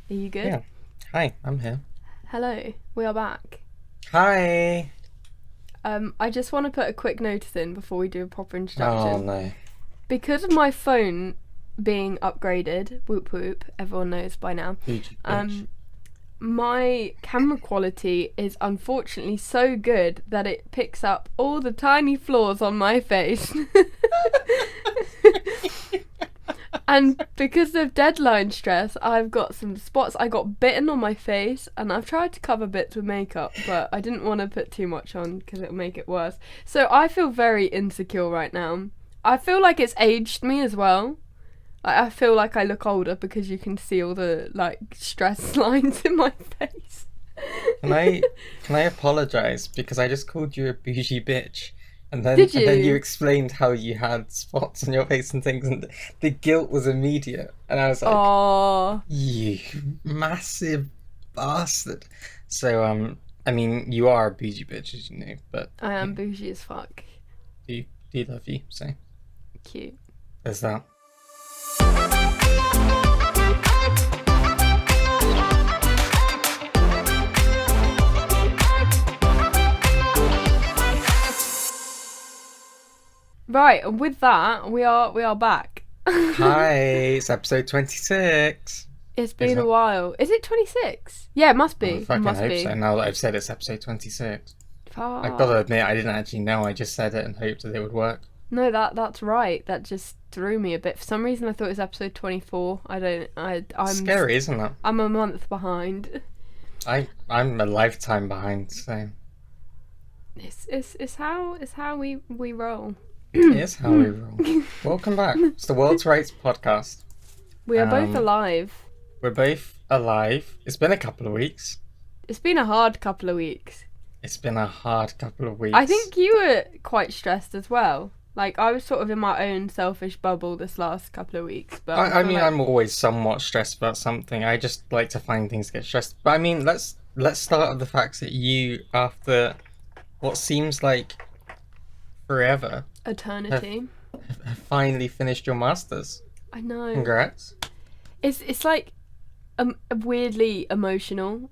Are you good? Yeah. Hi, I'm here. Hello, we are back. Hi. I just want to put a quick notice in before we do a proper Oh introduction. no. Because of my phone being upgraded, whoop whoop, everyone knows by now, Bougie bitch. um, my camera quality is unfortunately so good that it picks up all the tiny flaws on my face. And because of deadline stress, I've got some spots. I got bitten on my face, and I've tried to cover bits with makeup, but I didn't want to put too much on because it'll make it worse. So I feel very insecure right now. I feel like it's aged me as well. I feel like I look older because you can see all the stress lines in my face. Can I can I apologize because I just called you a bougie bitch, and then Did and then you you? explained how you had spots on your face and things, and the guilt was immediate, and I was like, Oh, you massive bastard. So I mean, you are a bougie bitch, as you know, but I you am know, bougie as fuck. do you love you? So Cute. there's that. Right, and with that, we are back. Hi, it's episode 26. It's Is been a it? while. Is it 26? Yeah, it must I be. It fucking must hope so. be. Now that I've said it's episode 26. I've got to Fuck. admit, I didn't actually know. I just said it and hoped that it would work. No, that's right. That just threw me a bit. For some reason, I thought it was episode 24. I don't. Scary, isn't it? I'm a month behind. I'm a lifetime behind, so It's how we roll. it is how we roll. Welcome back. It's the World's Rights podcast. We are both Um, alive. we're both alive. It's been a couple of weeks. It's been a hard couple of weeks. It's been a hard couple of I weeks. think you were quite stressed as well. Like I was sort of in my own selfish bubble this last couple of weeks, but I I feel mean, like I'm always somewhat stressed about something. I just like to find things to get stressed. But I mean, let's start with the fact that you, after what seems like forever, have, eternity. have finally finished your masters. I know. Congrats. It's like weirdly emotional.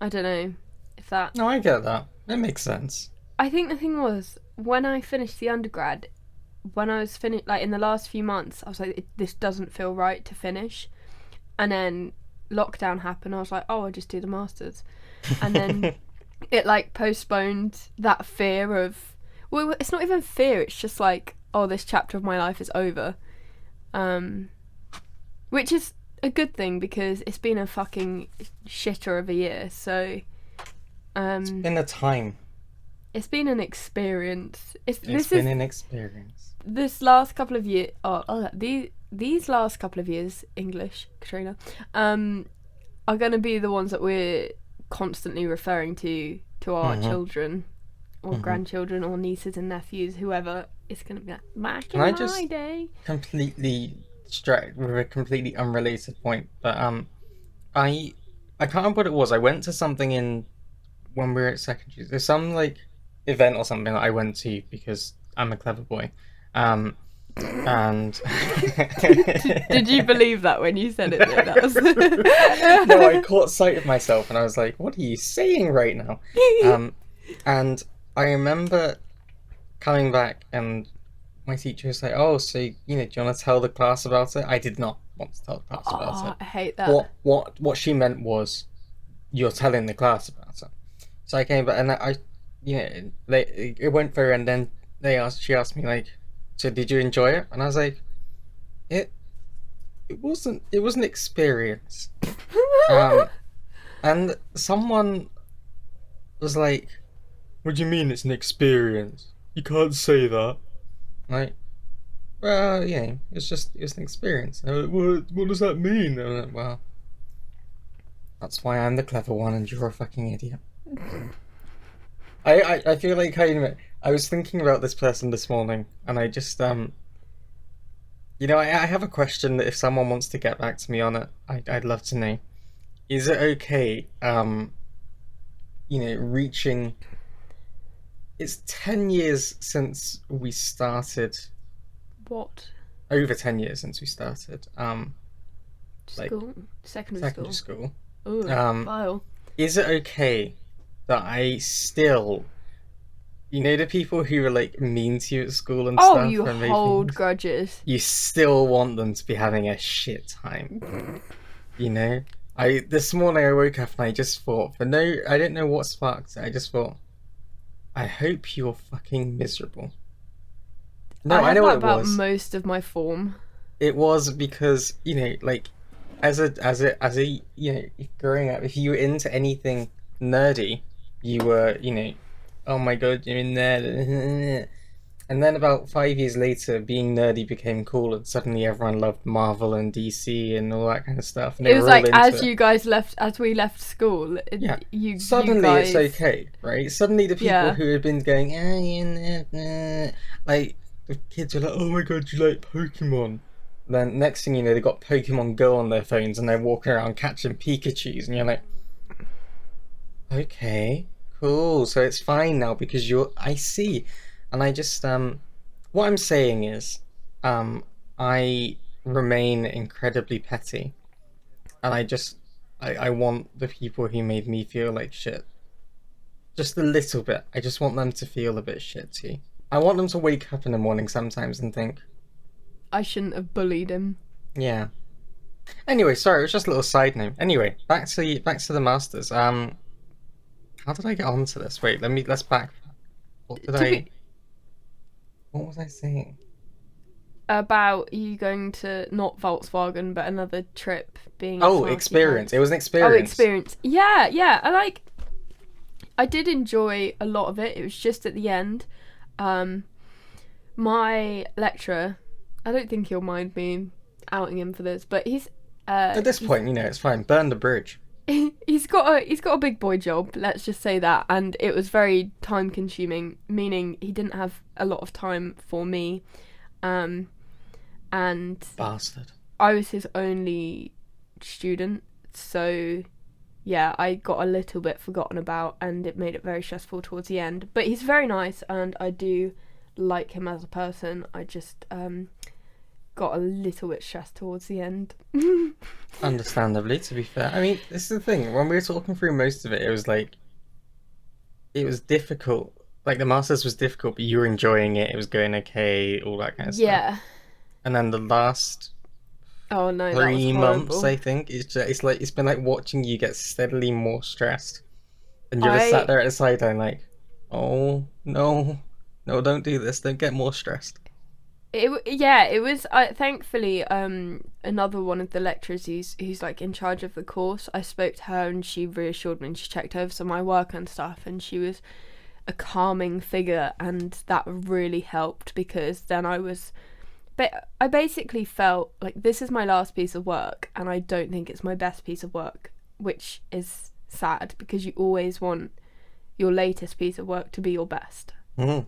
I don't know if that. No, I get that. It makes sense. I think the thing was when I finished the undergrad, when I was finished, like in the last few months, I was like, this doesn't feel right to finish. And then lockdown happened. I was like, oh, I'll just do the masters. And then it like postponed that fear of. Well, it's not even fear. It's just like, oh, this chapter of my life is over. Um, which is a good thing because it's been a fucking shitter of a year. So, um, In a time, it's been an experience. it's This been is an experience. this last couple of years. These last couple of years, English, Katrina, are going to be the ones that we're constantly referring to our hmm children or hmm grandchildren or nieces and nephews, whoever. It's going to be like back Can in I my just day. completely distract with a completely unrelated point? But I I can't remember what it was. I went to something in when we were at secondary. There's some like event or something that I went to because I'm a clever boy. Um, and Did you believe that when you said it? Though? That was. no, I caught sight of myself and I was like, "What are you saying right now?" Um, and I remember coming back and my teacher was like, "Oh, so do you want to tell the class about it?" I did not want to tell the class about Oh, it. I hate that. What she meant was, "You're telling the class about it." So I came back and it went through and then she asked me like, "So did you enjoy it?" And I was like, "It it was an experience." Um, and someone was like, "What do you mean it's an experience? You can't say that." Like, well, it was an experience. And I was like, what does that mean? And I'm like, well, that's why I'm the clever one and you're a fucking idiot. I feel like I was thinking about this person this morning and I just I have a question that if someone wants to get back to me on it, I'd love to know. Is it okay, reaching it's 10 years since we started What? over 10 years since we started. like School? Secondary secondary school. school. Oh, Um, vile. is it okay that I still, the people who were like mean to you at school and Oh, stuff you and made hold things, grudges. you still want them to be having a shit time, you know? I this morning I woke up and I just thought, for no, I didn't know what sparked it. I just thought, I hope you're fucking miserable. No, I I had know what that it about was. most of my form. It was because, like as a growing up, if you were into anything nerdy, you were, oh my god, you're a nerd. And then about 5 years later, being nerdy became cool, and suddenly everyone loved Marvel and DC and all that kind of stuff, and they It was were all like into it. as we left school, Yeah. you Suddenly it's guys, okay, right? Suddenly the people yeah. who had been going, like the kids are like, oh my god, you like Pokemon? Then next thing you know, they got Pokemon Go on their phones and they're walking around catching Pikachus, and you're like, okay, cool. So it's fine now because I see, and I just what I'm saying is, I remain incredibly petty, and I want the people who made me feel like shit just a little bit. I just want them to feel a bit shitty. I want them to wake up in the morning sometimes and think, I shouldn't have bullied him. yeah. Anyway, sorry, it was just a little side note. Anyway, back to the masters. How did I get onto this? Wait, let's back. What did To I? be What was I saying? about you going to not Volkswagen but another trip being a Oh, smarty experience. It pants. was an Oh, experience. experience. Yeah, yeah. I did enjoy a lot of it. It was just at the end. Um, my lecturer, I don't think he'll mind me outing him for this, but At this point, it's fine. Burn the bridge. he's got a big boy job, let's just say that, and it was very time consuming, meaning he didn't have a lot of time for me. Um, and Bastard. I was his only student, so yeah, I got a little bit forgotten about, and it made it very stressful towards the end. But he's very nice, and I do like him as a person. I just got a little bit stressed towards the end. Understandably, to be fair. I mean, this is the thing. When we were talking through most of it, it was like it was difficult. Like the masters was difficult, but you were enjoying it. It was going okay, all that kind of stuff. Yeah. And then the last Oh no, that was 3 months, horrible. I think, it's been like watching you get steadily more stressed, and you're just sat I there at the sideline like, oh no, no, don't do this. Don't get more stressed. it was thankfully another one of the lecturers who's like in charge of the course. I spoke to her and she reassured me and she checked over some of my work and stuff, and she was a calming figure, and that really helped because then but I basically felt like this is my last piece of work and I don't think it's my best piece of work, which is sad because you always want your latest piece of work to be your best. Mm.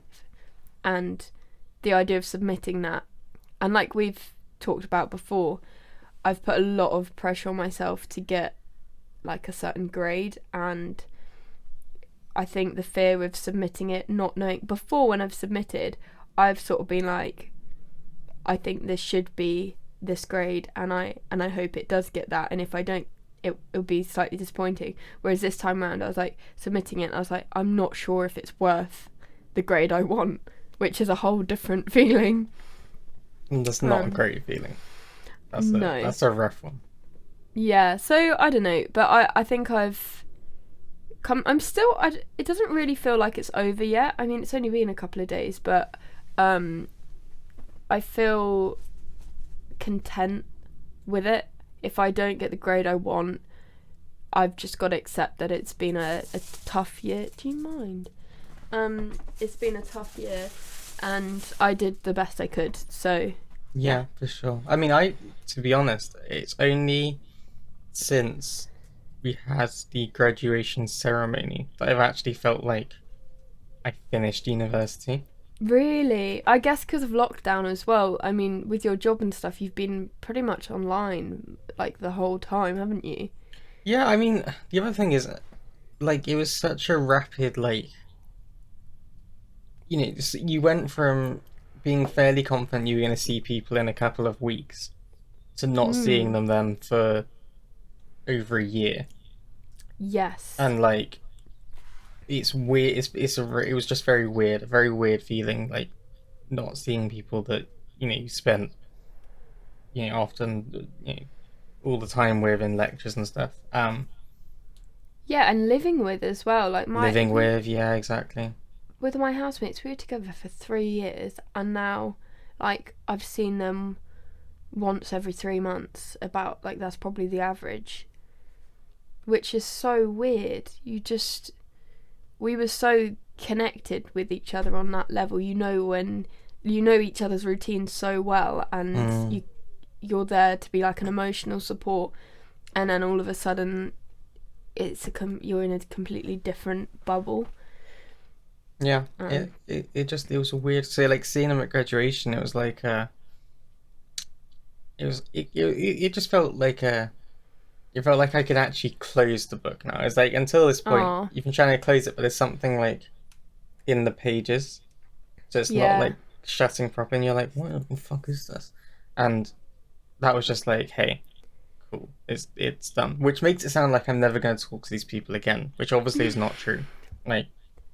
And the idea of submitting that, and like we've talked about before, I've put a lot of pressure on myself to get like a certain grade, and I think the fear of submitting it, not knowing before when I've submitted, I've sort of been like, I think this should be this grade, and I hope it does get that, and if I don't, it'll be slightly disappointing. Whereas this time around, I was like submitting it, and I was like, I'm not sure if it's worth the grade I want, which is a whole different feeling. And that's not a great feeling. No. That's a rough one. Yeah, so I don't know, but I think I've come. It doesn't really feel like it's over yet. I mean, it's only been a couple of days, but I feel content with it. If I don't get the grade I want, I've just got to accept that it's been a tough year. Do you mind? It's been a tough year, and I did the best I could. So Yeah, for sure. I mean, to be honest, it's only since we had the graduation ceremony that I've actually felt like I finished university. really, I guess because of lockdown as well. I mean, with your job and stuff, you've been pretty much online like the whole time, haven't you? Yeah, I mean, the other thing is, like, it was such a rapid, like, you went from being fairly confident you were going to see people in a couple of weeks to not seeing Mm. them then for over a year. Yes. And like it's weird. It was just very weird, a very weird feeling, like not seeing people that you spent often all the time with in lectures and stuff. Yeah, and living with as well. Like Living with, yeah, exactly. with my housemates, we were together for 3 years, and now, like, I've seen them once every 3 months. About like that's probably the average, which is so weird. We were so connected with each other on that level. When you know each other's routines so well, and Mm, you're there to be like an emotional support, and then all of a sudden you're in a completely different bubble. yeah, Um, it was a weird. So like seeing him at graduation, it was like it just felt like it felt like I could actually close the book now. It's like until this point, oh, you've been trying to close it, but there's something like in the pages, so it's not yeah. like shutting properly. And you're like, what the fuck is this? And that was just like, hey, cool, it's done. Which makes it sound like I'm never going to talk to these people again, which obviously is not true. Like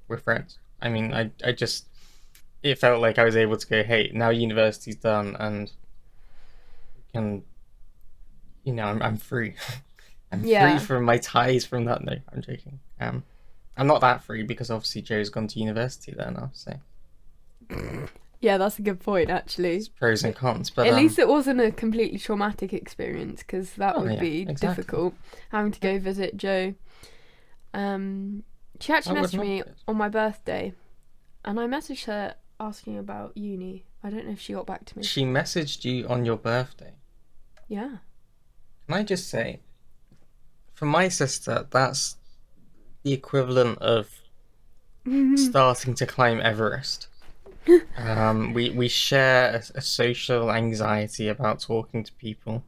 we're friends. I mean, I just it felt like I was able to go, hey, now university's done, and can I'm free. I'm free Yeah. from my ties from that. No, I'm joking. I'm not that free because obviously Joe's gone to university there now, so Yeah, that's a good point, actually. it's pros and cons. But At least it wasn't a completely traumatic experience, because that oh would yeah, be exactly. difficult, having to Yeah, go visit Joe. Um, she that actually would messaged not me be good. on my birthday, and I messaged her asking about uni. I don't know if she got back to me. She messaged you on your birthday. Yeah. Can I just say, for my sister, that's the equivalent of starting to climb Everest. We share a social anxiety about talking to people.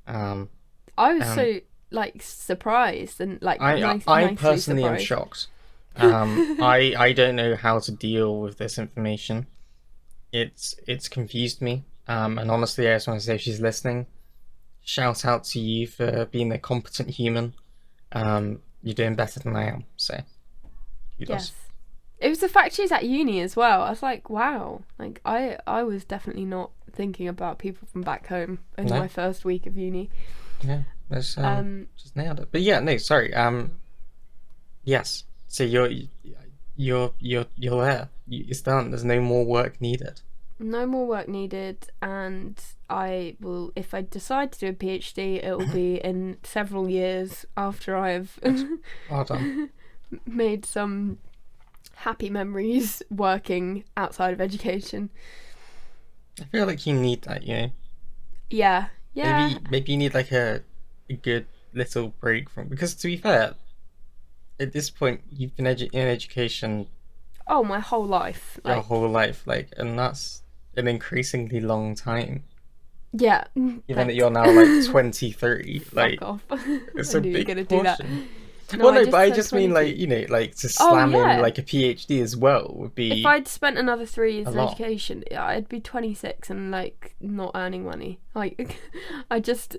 Um, I was and so like surprised and like I nicely personally am surprised. shocked. I don't know how to deal with this information. It's confused me. And honestly, I just want to say if she's listening, shout out to you for being a competent human. You're doing better than I am, so kudos. Yes. It was the fact she's at uni as well. I was like, wow. Like I was definitely not thinking about people from back home in No, my first week of uni. yeah, that's Um, just nailed it. But yeah, no, sorry. Yes. So you're there. It's done. There's no more work needed. no more work needed, and I will, if I decide to do a PhD, it will be in several years after I've Good. Well done. made some happy memories working outside of education. I feel like you need that, you know. Yeah, yeah. Maybe you need like a good little break from because to be fair, at this point you've been in education Oh, my whole life. your Like, whole life, like, and that's an increasingly long time. yeah. Given that Thanks. you're now like 23, Fuck like off. it's I a knew you were big gonna do that. portion. No, Well, I no, but just I turned just mean like 22. like to Oh slam in yeah. like a PhD as well would If be I'd spent another 3 years a in lot. education, I'd be 26 and like not earning money. Like, I just,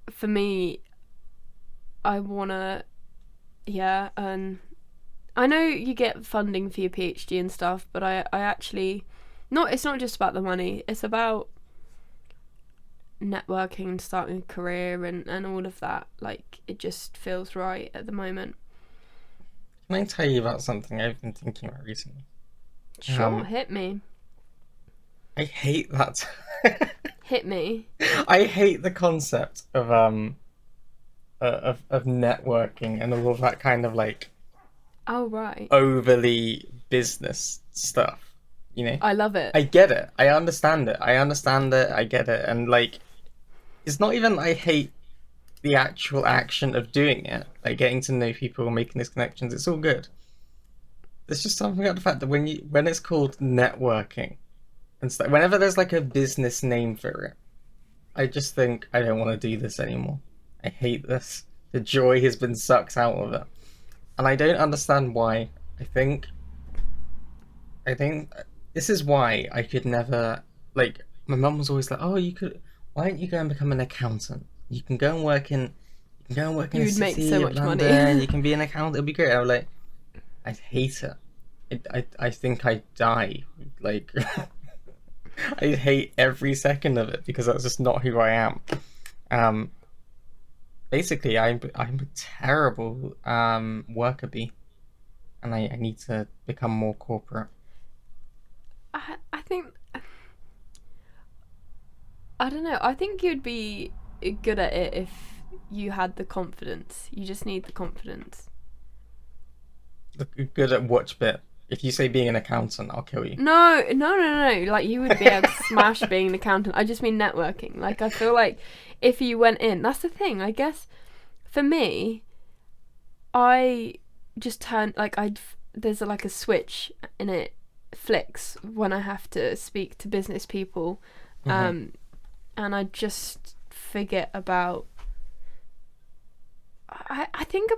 for me, I wanna, yeah, earn. I know you get funding for your PhD and stuff, but I actually, not. It's not just about the money. It's about networking and starting a career and all of that. Like, it just feels right at the moment. Can I tell you about something I've been thinking about recently? Sure, Um, hit me. I hate that. Hit me. I hate the concept of networking and all of that kind of like Oh, right. overly business stuff. You know, I love it. I get it. I understand it. I understand it. I get it. And like, it's not even I hate the actual action of doing it, like getting to know people, making these connections. It's all good. There's just something about the fact that when it's called networking and stuff, whenever there's like a business name for it, I just think I don't want to do this anymore. I hate this. The joy has been sucked out of it, and I don't understand why. I think I think this is why I could never like. My mum was always like, "Oh, you could. why don't you go and become an accountant? You can go and work in You the would make so city of much money. London. You can be an accountant. It'll be great. I was like, I hate it. I think I die. Like, I hate every second of it because that's just not who I am. Um, Basically, I'm a terrible worker bee, and I need to become more corporate. I think I don't know. I think you'd be good at it if you had the confidence. You just need the confidence. Good at watch bit. If you say being an accountant, I'll kill you. No, no, no, no. Like you would be able to smash being an accountant. I just mean networking. Like I feel like if you went in, that's the thing. I guess for me, I just turn like I there's like a switch and it flicks when I have to speak to business people, Hmm. um, and I just forget about. I think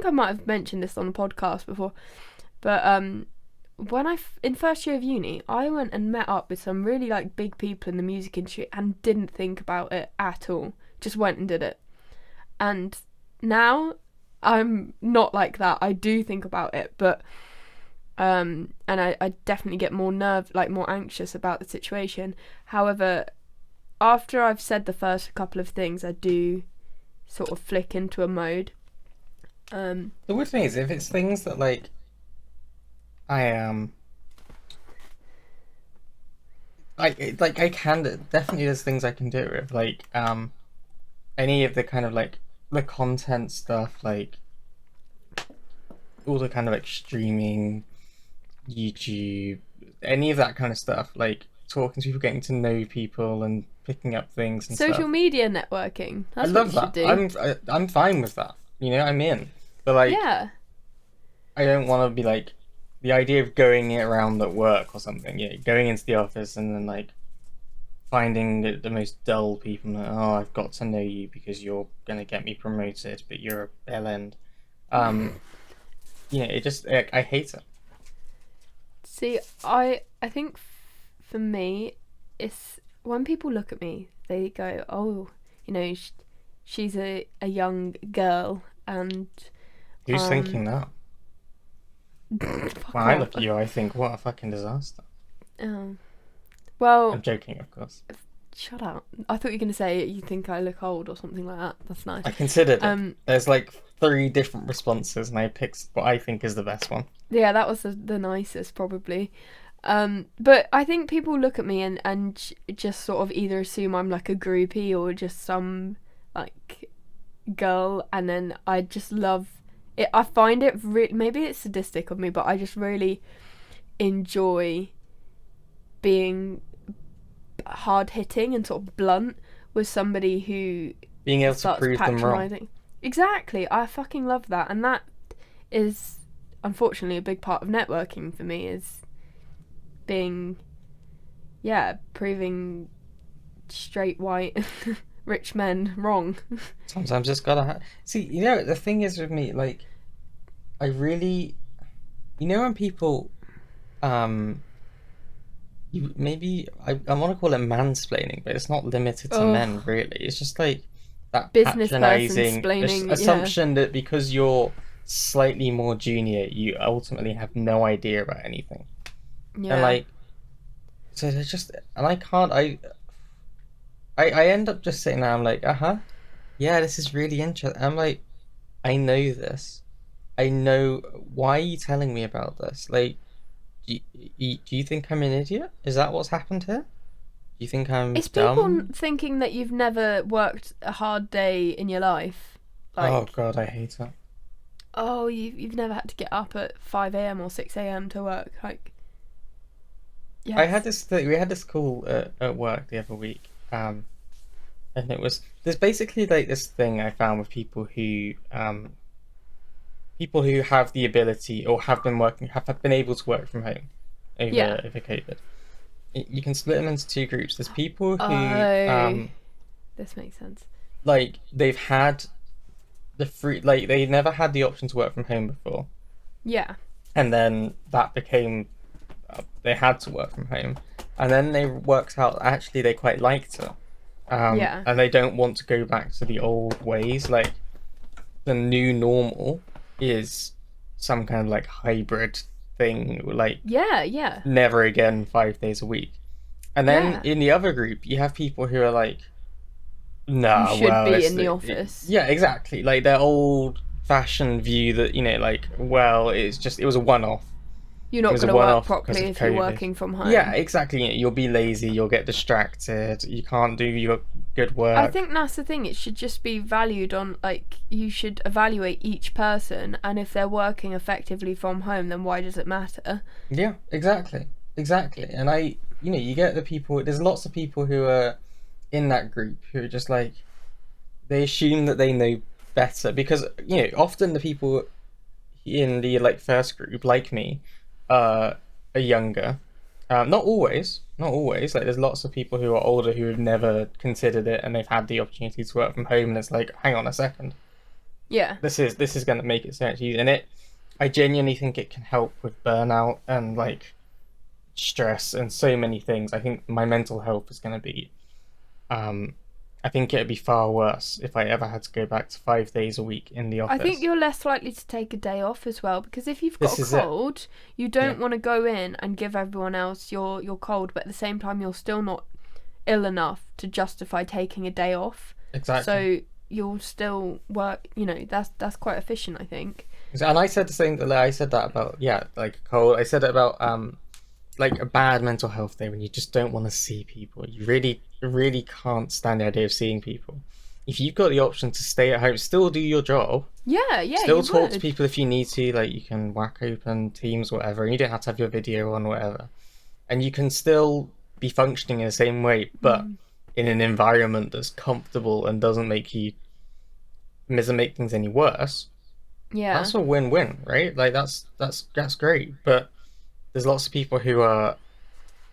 I might have mentioned this on a podcast before, but when in first year of uni, I went and met up with some really like big people in the music industry and didn't think about it at all. Just went and did it. And now I'm not like that. I do think about it, but and I definitely get more anxious about the situation. However, after I've said the first couple of things, I do sort of flick into a mode. The weird thing is, if it's things that like I am, I can definitely there's things I can do with any of the kind of like the content stuff, like all the kind of like streaming, YouTube, any of that kind of stuff, like talking to people, getting to know people, and picking up things and Social stuff. media networking. I That's what you love should that. do. I'm fine with that. You know, I'm in. But like, Yeah. I don't want to be like the idea of going around at work or something. Yeah, going into the office and then like finding the most dull people. Like, oh, I've got to know you because you're gonna get me promoted, but you're a bell end. Um, it just I hate it. See, I think for me, it's when people look at me, they go, "Oh, she's a young girl," and Who's um, thinking that? When fuck I off. look at you, I think, what a fucking disaster. Um, I'm well, joking, of course. shut up. I thought you were gonna say you think I look old or something like that. That's nice. I considered it. Um, There's like three different responses, and I picked what I think is the best one. yeah, that was the nicest probably. But I think people look at me and just sort of either assume I'm like a groupie or just some like girl, and then I just love it. I find it maybe it's sadistic of me, but I just really enjoy being hard hitting and sort of blunt with somebody who Being able to starts prove them wrong. patronizing. Exactly, I fucking love that, and that is unfortunately a big part of networking for me is being proving straight white rich men wrong. Sometimes it's gotta see. The thing is with me, like, I really, when people, um, you maybe I want to call it mansplaining, but it's not limited to men, Oh, really. It's just like that business person patronizing splaining, yeah. assumption that because you're slightly more junior, you ultimately have no idea about anything. And Yeah. like, so there's just, and I can't, I end up just sitting there, I'm like, uh-huh, yeah, this is really interesting. I'm like, I know this. I know, why are you telling me about this? Like, do you think I'm an idiot? Is that what's happened here? Do you think I'm It's people dumb? thinking that you've never worked a hard day in your life. Oh Like, God, I hate it. oh, you've never had to get up at 5 a.m. or 6 a.m. to work. Like, I had yes. this thing, we had this call at work the other week, and there's basically like this thing I found with people who have the ability or have been able to work from home Yeah. over COVID. You can split them into two groups. There's people who Oh, this makes sense. like they've had the free like they never had the option to work from home before, Yeah. and then that became they had to work from home, and then they worked out actually they quite liked it, Yeah. and they don't want to go back to the old ways. Like the new normal is some kind of like hybrid thing, like Yeah, yeah. never again 5 days a week. And then Yeah. in the other group, you have people who are like, You nah, should well, be in the office. yeah, exactly. Like their old fashioned view that, like, well, it was a one off. You're It not was a going to one work off because properly of if you're COVID. working from Yeah, home. exactly. You'll be lazy, you'll get distracted, you can't do your good I work. think that's the thing. It should just be valued on, like, you should evaluate each person, and if they're working effectively from home, then why does it matter? Yeah, exactly. Exactly. And you get the people, there's lots of people who are in that group who are just like, they assume that they know better because, often the people in the like first group, like me, are younger. Not always, not always. Like there's lots of people who are older who have never considered it and they've had the opportunity to work from home and it's like, hang on a second, Yeah. this is going to make it so much easier. And I genuinely think it can help with burnout and like stress and so many things. I think my mental health is going to be um I think it'd be far worse if I ever had to go back to 5 days a week in the I think office. you're less likely to take a day off as well, because if you've got This a is it. cold, you Yeah, don't want to go in and give everyone else your cold, but at the same time you're still not ill enough to justify taking a day off. exactly. So you'll still work, that's quite efficient, I think. And I said the same. I said that about, yeah, like cold. I said it about like a bad mental health day when you just don't want to see people. You really, really can't stand the idea of seeing people. If you've got the option to stay at home, still do your job, Yeah, yeah, still you talk to would. people if you need to. Like you can whack open Teams, whatever, and you don't have to have your video on, whatever. And you can still be functioning in the same way, but Mm. in an environment that's comfortable and doesn't make things any worse. Yeah. That's a win-win, right? Like that's great. But there's lots of people who are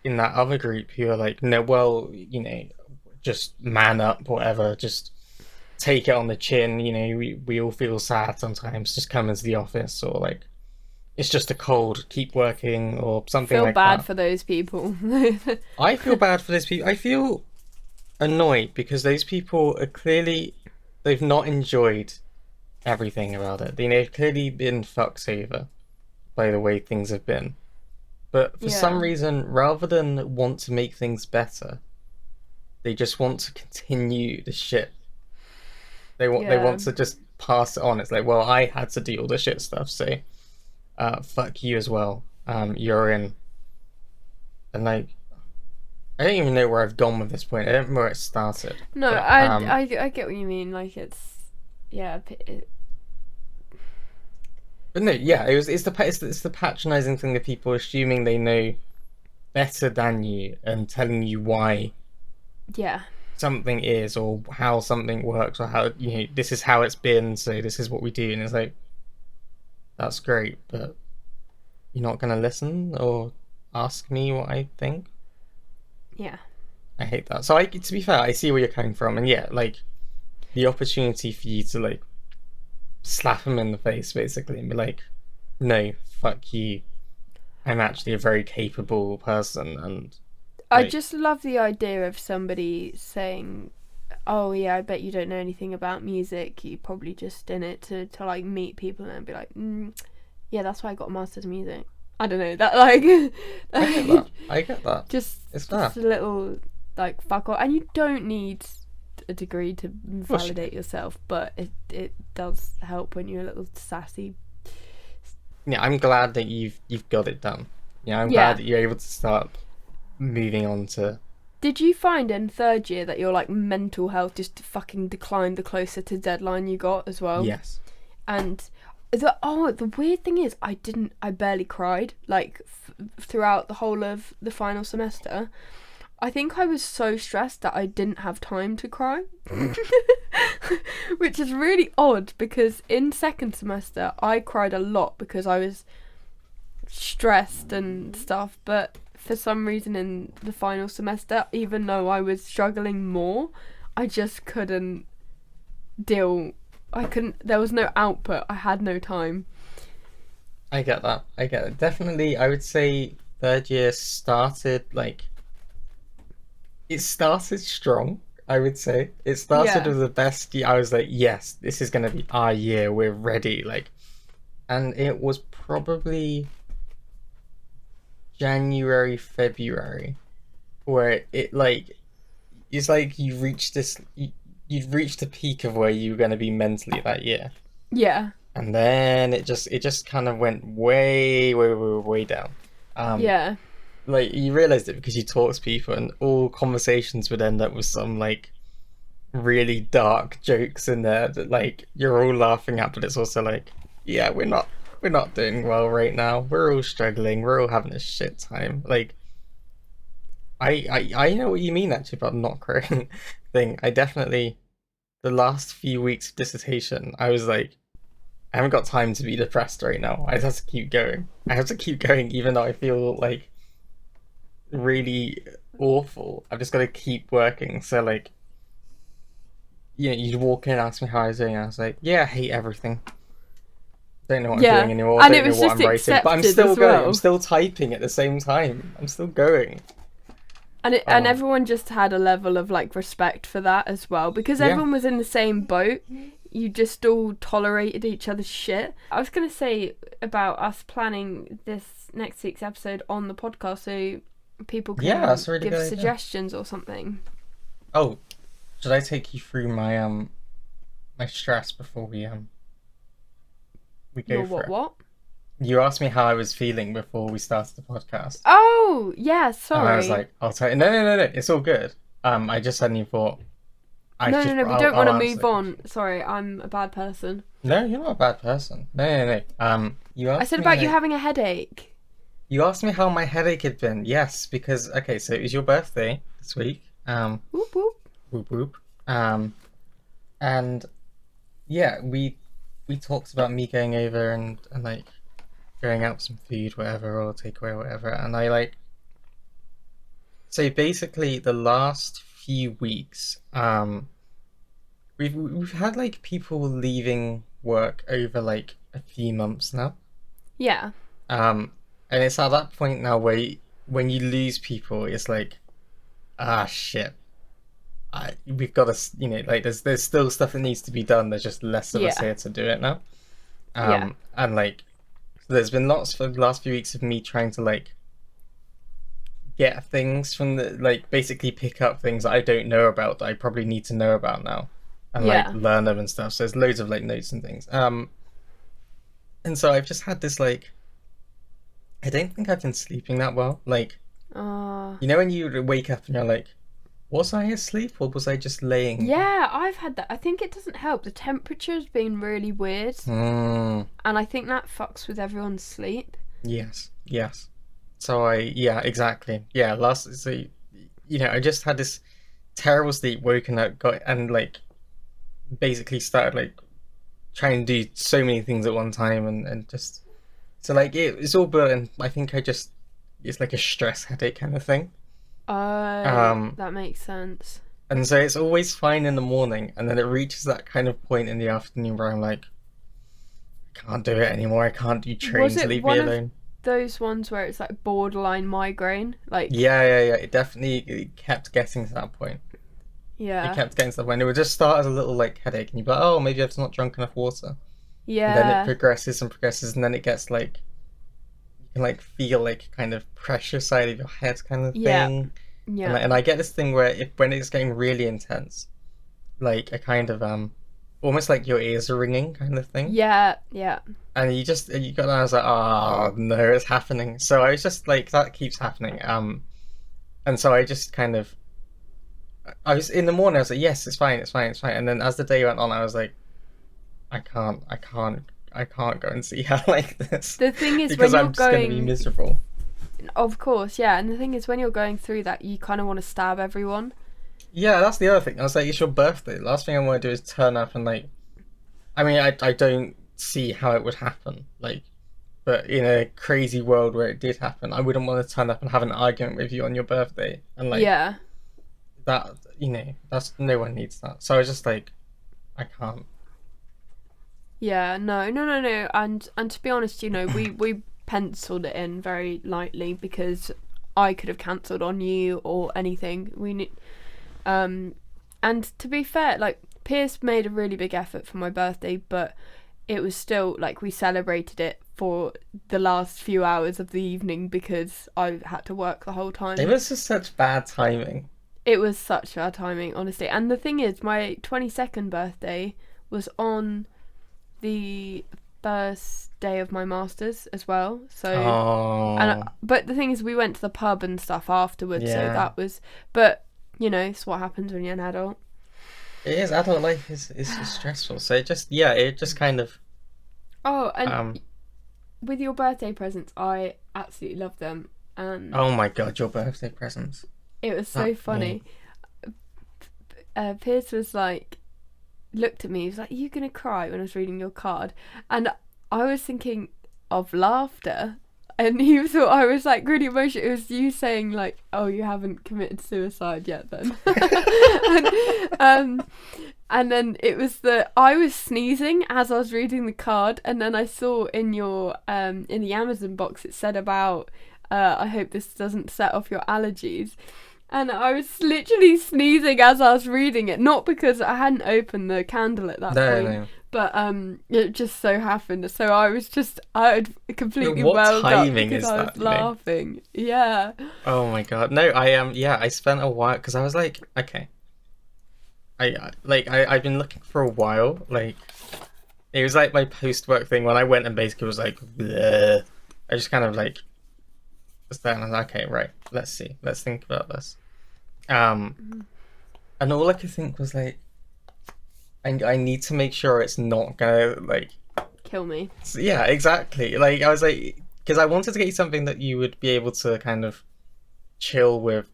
in that other group who are like, no, well, just man up, whatever, just take it on the chin. We all feel sad sometimes. Just come into the office, or like it's just a cold, keep working, or something Feel like bad that. for those people. I feel bad for those people. I feel annoyed because those people are clearly they've not enjoyed everything about it. They've clearly been fucked over by the way things have been. But for some Yeah. reason, rather than want to make things better, they just want to continue the shit. They want Yeah. to just pass it on. It's like, well, I had to do all the shit stuff, so fuck you as well. You're in, and like I don't even know where I've gone with this point. I don't remember where it started, No, but I get what you mean. Like yeah, but no, yeah, it's the patronizing thing of people assuming they know better than you and telling you why yeah, something is or how something works or how this is how it's been, so this is what we do. And it's like, that's great, but you're not gonna listen or ask me what I think. yeah, I hate that. So to be fair, I see where you're coming from, and yeah, like the opportunity for you to like slap him in the face basically and be like, no, fuck you, I'm actually a very capable person. And I like, just love the idea of somebody saying, "Oh yeah, I bet you don't know anything about music. You probably just in it to like meet people and be like, yeah, that's why I got a master's in music." I don't know that like, I get that. I get that. just It's fair. just a little like fuck off, and you don't need a degree to Of course you do. validate yourself, but it does help when you're a little sassy. Yeah, I'm glad that you've got it done. Yeah, I'm glad Yeah. that you're able to start moving on to. Did you find in third year that your like mental health just fucking declined the closer to deadline you got as well? Yes. And the weird thing is I barely cried like throughout the whole of the final semester. I think I was so stressed that I didn't have time to cry. Which is really odd because in second semester I cried a lot because I was stressed and stuff, but for some reason in the final semester, even though I was struggling more, I just couldn't deal. I couldn't. There was no output. I had no time. I get that. I get it. Definitely, I would say third year started like it started strong I would say. It started Yeah. with the best year. I was like, yes, this is gonna be our year. We're ready. Like, and it was probably January, February, where it like it's like you'd reached the peak of where you were gonna be mentally that year. Yeah. And then it just kind of went way, way, way, way down. Um, Yeah. like you realized it because you talk to people, and all conversations would end up with some like really dark jokes in there that like you're all laughing at, but it's also like, yeah, we're not doing well right now. We're all struggling. We're all having a shit time. Like I know what you mean actually about not growing thing. I definitely the last few weeks of dissertation, I was like, I haven't got time to be depressed right now. I just have to keep going. I have to keep going even though I feel like really awful. I've just got to keep working. So like, you'd walk in and ask me how I was doing. And I was like, yeah, I hate everything. Don't know what I'm doing Yeah. anymore. And it Don't know was what just I'm writing. But I'm accepted still as going. I'm well. still typing at the same time. I'm still going. And Oh, everyone just had a level of like respect for that as well, because yeah. everyone was in the same boat. You just all tolerated each other's shit. I was gonna say about us planning this next week's episode on the podcast so people Yeah, can that's a really give good idea. suggestions or something. Oh, should I take you through my stress before we go Your for it? what? You asked me how I was feeling before we started the podcast. Oh, yeah, And I was sorry. like, I'll tell you. No, no, no, no. It's all good. I just suddenly thought No, we don't want I'll to answer move the on. question. Sorry, I'm a bad person. No, you're not a bad person. No, no, no. You I asked said me about you like having a headache. you asked me how my headache had been. Yes, because okay, so it was your birthday this week. Whoop whoop. Whoop whoop. Um, and yeah, we talked about me going over and like going out for some food, whatever, or takeaway, whatever. And I like so basically the last few weeks, we've had like people leaving work over like a few months now. Yeah. Um, and it's at that point now where when you lose people, it's like, ah, shit. We've got to, like there's still stuff that needs to be done. There's just less of us Yeah. here to do it now. Yeah. And like, there's been lots for the last few weeks of me trying to like get things from the like basically pick up things that I don't know about that I probably need to know about now, and like Yeah. learn them and stuff. So there's loads of like notes and things. And so I've just had this like I don't think I've been sleeping that well. Like, Uh, when you wake up and you're like, was I asleep or was I just laying? yeah, I've had that. I think it doesn't help. The temperature's been really weird, Mm, and I think that fucks with everyone's sleep. yes, yes. So yeah, exactly. Yeah, I just had this terrible sleep, woken up, got and like basically started like trying to do so many things at one time and just so like it's all but and I think it's like a stress headache kind of thing. Oh, Um, that makes sense. and so it's always fine in the morning, and then it reaches that kind of point in the afternoon where I'm like, I can't do it anymore. I can't do Was trains. it Leave me one of alone. those ones where it's like borderline migraine? Like, Yeah, yeah, yeah. It kept getting to that point. It yeah, kept getting to that point. It would just start as a little like headache, and you'd be like, oh, maybe I've just not drunk enough water. And then it yeah, progresses and progresses, and then it gets like you can like feel like kind of pressure side of your head kind of yeah, thing. yeah, And I get this thing where if when it's getting really intense, like a kind of almost like your ears are ringing kind of thing. yeah, yeah, And you got I was like, oh no, it's happening. So I was just like that keeps happening. And so I just kind of I was in the morning, I was like, yes, it's fine, it's fine, it's fine. And then as the day went on, I was like, I can't go and see her like this The thing is, because when you're I'm just gonna be going, miserable. of course, yeah, and the thing is, when you're going through that, you kind of want to stab everyone. Yeah, that's the other thing. I was like, it's your birthday. Last thing I want to do is turn up and like, I mean, I don't see how it would happen. Like, but in a crazy world where it did happen, I wouldn't want to turn up and have an argument with you on your birthday. And like Yeah, that, that's no one needs that. So I was just like, I can't. yeah, no, and to be honest, we penciled it in very lightly because I could have cancelled on you or anything. We need, and And to be fair, like Pierce made a really big effort for my birthday, but it was still like we celebrated it for the last few hours of the evening because I had to work the whole time. It was just such bad timing. It was such bad timing, honestly. And the thing is, my 22nd birthday was on the first day of my masters as well. So, Oh, but the thing is, we went to the pub and stuff afterwards. So yeah. that was, but you know, it's what happens when you're an adult. It is. Adult life is stressful. So it just kind of Oh, and um. with your birthday presents, I absolutely love them, and Oh my God, your birthday presents. it was so Yeah. funny. Pierce was like, looked at me. He was like, "Are you gonna cry?" When I was reading your card, and I was thinking of laughter, and he thought I was like really emotional. It was you saying like, "Oh, you haven't committed suicide yet, then." and, and then it was I was sneezing as I was reading the card, and then I saw in your in the Amazon box it said about I hope this doesn't set off your allergies. And I was literally sneezing as I was reading it, not because I hadn't opened the candle at that No, point, no. but it just so happened. So I had completely What welled up timing because is I was that, laughing. Yeah. Oh my God. No, I yeah, I spent a while because I was like, okay. I've been looking for a while. Like it was like my post work thing when I went and basically was like, bleh. I just kind of like was there and I was like, okay, right, let's see. Let's think about this. And all I could think was like, I need to make sure it's not gonna like Kill me. yeah, exactly. Like I was like, because I wanted to get you something that you would be able to kind of chill with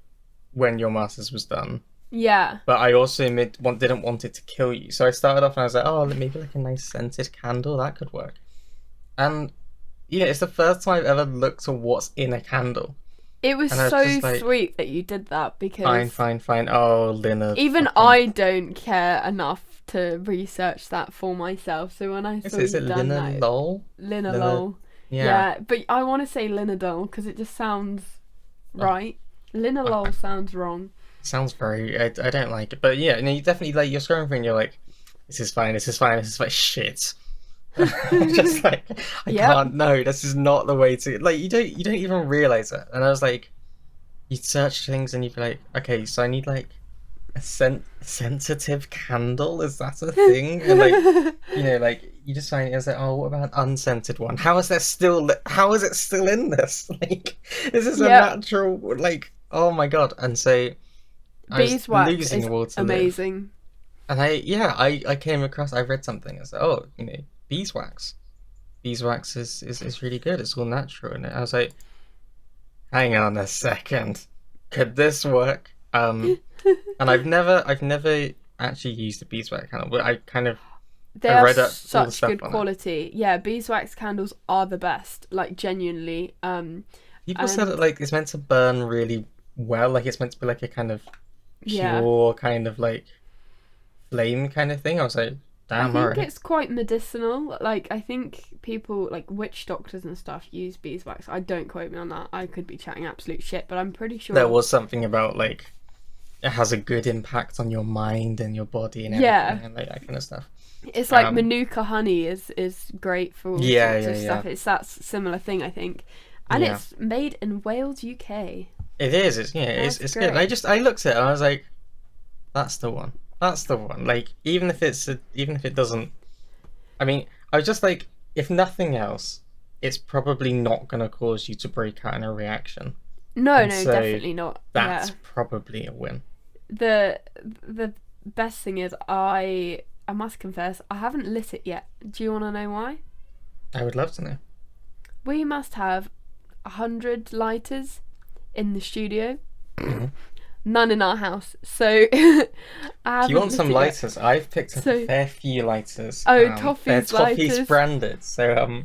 when your masters was done. Yeah. But I also didn't want it to kill you. So I started off and I was like, oh, maybe like a nice scented candle that could work. And yeah, it's the first time I've ever looked at what's in a candle. It was And I was so just like, sweet that you did that fine, because fine, fine. Oh, Lina. even Fucking... I don't care enough to research that for myself. So when I saw Is you it done Lina that, Lol? Linalol. Yeah. Yeah, but I want to say Linadol because it just sounds right. Linalol sounds wrong. Sounds very. I don't like it, but yeah, no, you definitely like you're scrolling through and you're like, this is fine, this is fine, this is like shit. Just like I can't. No, this is not the way to. Like you don't even realize it. And I was like, you'd search things and you'd be like, okay, so I need like a sensitive candle. Is that a thing? And like like you just find it as like, oh, what about an unscented one? How is it still in this? Like this is a natural like. Oh my God! And so I was beeswax losing is will to amazing. live. And I came across. I read something. I said, oh, beeswax. Beeswax is really good. It's all natural. And I was like, hang on a second, could this work? And I've never actually used a beeswax candle, but I kind of They I are read up all the such stuff good on it. quality. Yeah, beeswax candles are the best. Like genuinely. People said that like it's meant to burn really well. Like it's meant to be like a kind of Yeah. pure kind of like flame kind of thing. I was like, I damn, think alright. it's quite medicinal. Like I think people like witch doctors and stuff use beeswax. I don't quote me on that. I could be chatting absolute shit, but I'm pretty sure There was something about like it has a good impact on your mind and your body and everything and like that kind of stuff. It's like Manuka honey is great for all sorts of stuff. It's that similar thing, I think. And it's made in Wales, UK. It is. It's good. I looked at it and I was like, that's the one. That's the one. Like even if it doesn't. I mean, I was just like, if nothing else, it's probably not gonna cause you to break out in a reaction. No, definitely not. That's probably a win. The best thing is I must confess I haven't lit it yet. Do you want to know why? I would love to know. We must have 100 lighters in the studio. Mm-hmm. None in our house. So if you want some lighters, I've picked up a fair few lighters. Toffee's Toffee's lighters. branded. So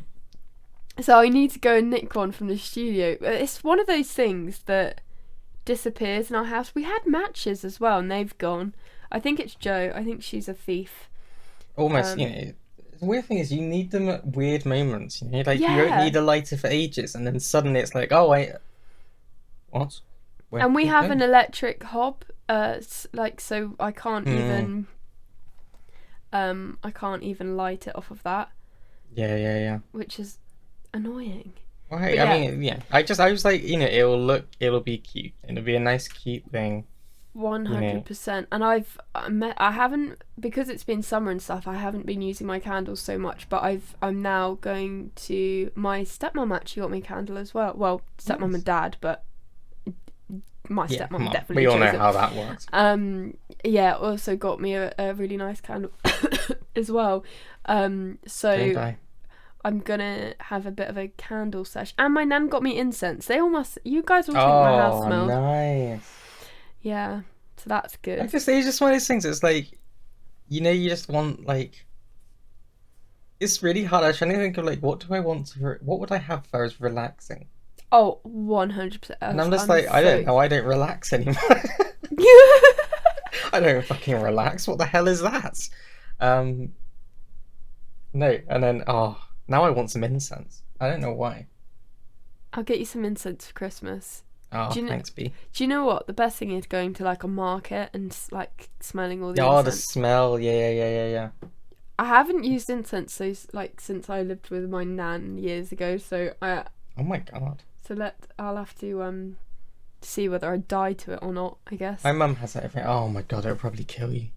I need to go and nick one from the studio. It's one of those things that disappears in our house. We had matches as well and they've gone. I think it's Jo. I think she's a thief. Almost, the weird thing is you need them at weird moments. Like you don't need a lighter for ages, and then suddenly it's like, oh wait, what? And we keep have going. an electric hob, like, so I can't even light it off of that, Yeah. which is annoying. Right. But I yeah, mean, yeah. I was like, it'll be cute. It'll be a nice, cute thing. You know. 100%. And I haven't, because it's been summer and stuff, I haven't been using my candles so much, but I'm now going to, my stepmom actually got me a candle as well. Well, stepmom Nice. and dad, but my Yeah. Come stepmom on. definitely We all know chose it. how that works. Yeah, also got me a really nice candle as well. Don't So die. I'm gonna have a bit of a candle sesh. And my nan got me incense. You guys all think my house Oh, smells. nice. Yeah, so that's good. It's just one of those things. It's like, you just want like. It's really hard. I was trying to think of like, what do I want to? What would I have if I was relaxing? Oh, 100%. And I'm just I'm like, I don't so. know. I don't relax anymore. I don't fucking relax. What the hell is that? Um, no. And then, now I want some incense. I don't know why. I'll get you some incense for Christmas. Oh, Do you know, thanks, B. do you know what? The best thing is going to like a market and like smelling all the Oh, the incense. smell. Yeah. I haven't used incense since I lived with my nan years ago, so Oh my God. I'll have to see whether I die to it or not, I guess. My mum has that every. Oh my God, it'll probably kill you.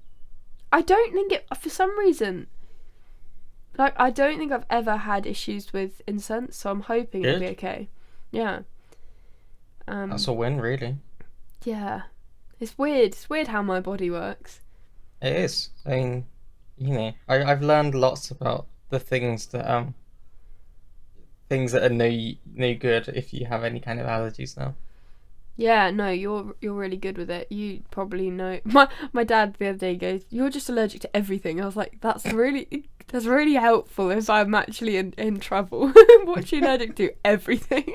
I don't think it, for some reason, like, I don't think I've ever had issues with incense, so I'm hoping it'll be Good. okay. Yeah. That's a win, really. Yeah. It's weird. It's weird how my body works. It is. I mean, I've learned lots about the things that are no good if you have any kind of allergies now. Yeah, no, you're really good with it. You probably know. My dad the other day goes, "You're just allergic to everything." I was like, that's really helpful if I'm actually in trouble." What's she allergic to? Everything.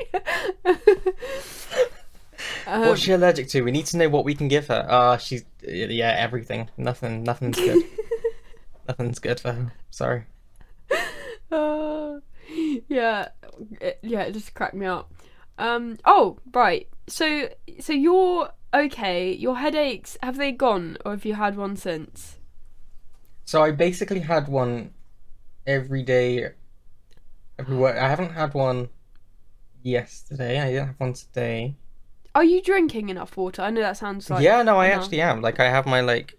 What's she allergic to? We need to know what we can give her. She's yeah, everything. Nothing's good. Nothing's good for her. Sorry. uh, yeah, it just cracked me up. Oh, right. So you're okay. Your headaches, have they gone, or have you had one since? So I basically had one every day, everywhere. I haven't had one yesterday. I didn't have one today. Are you drinking enough water? I know that sounds Yeah, like no, I enough. actually am. Like I have my like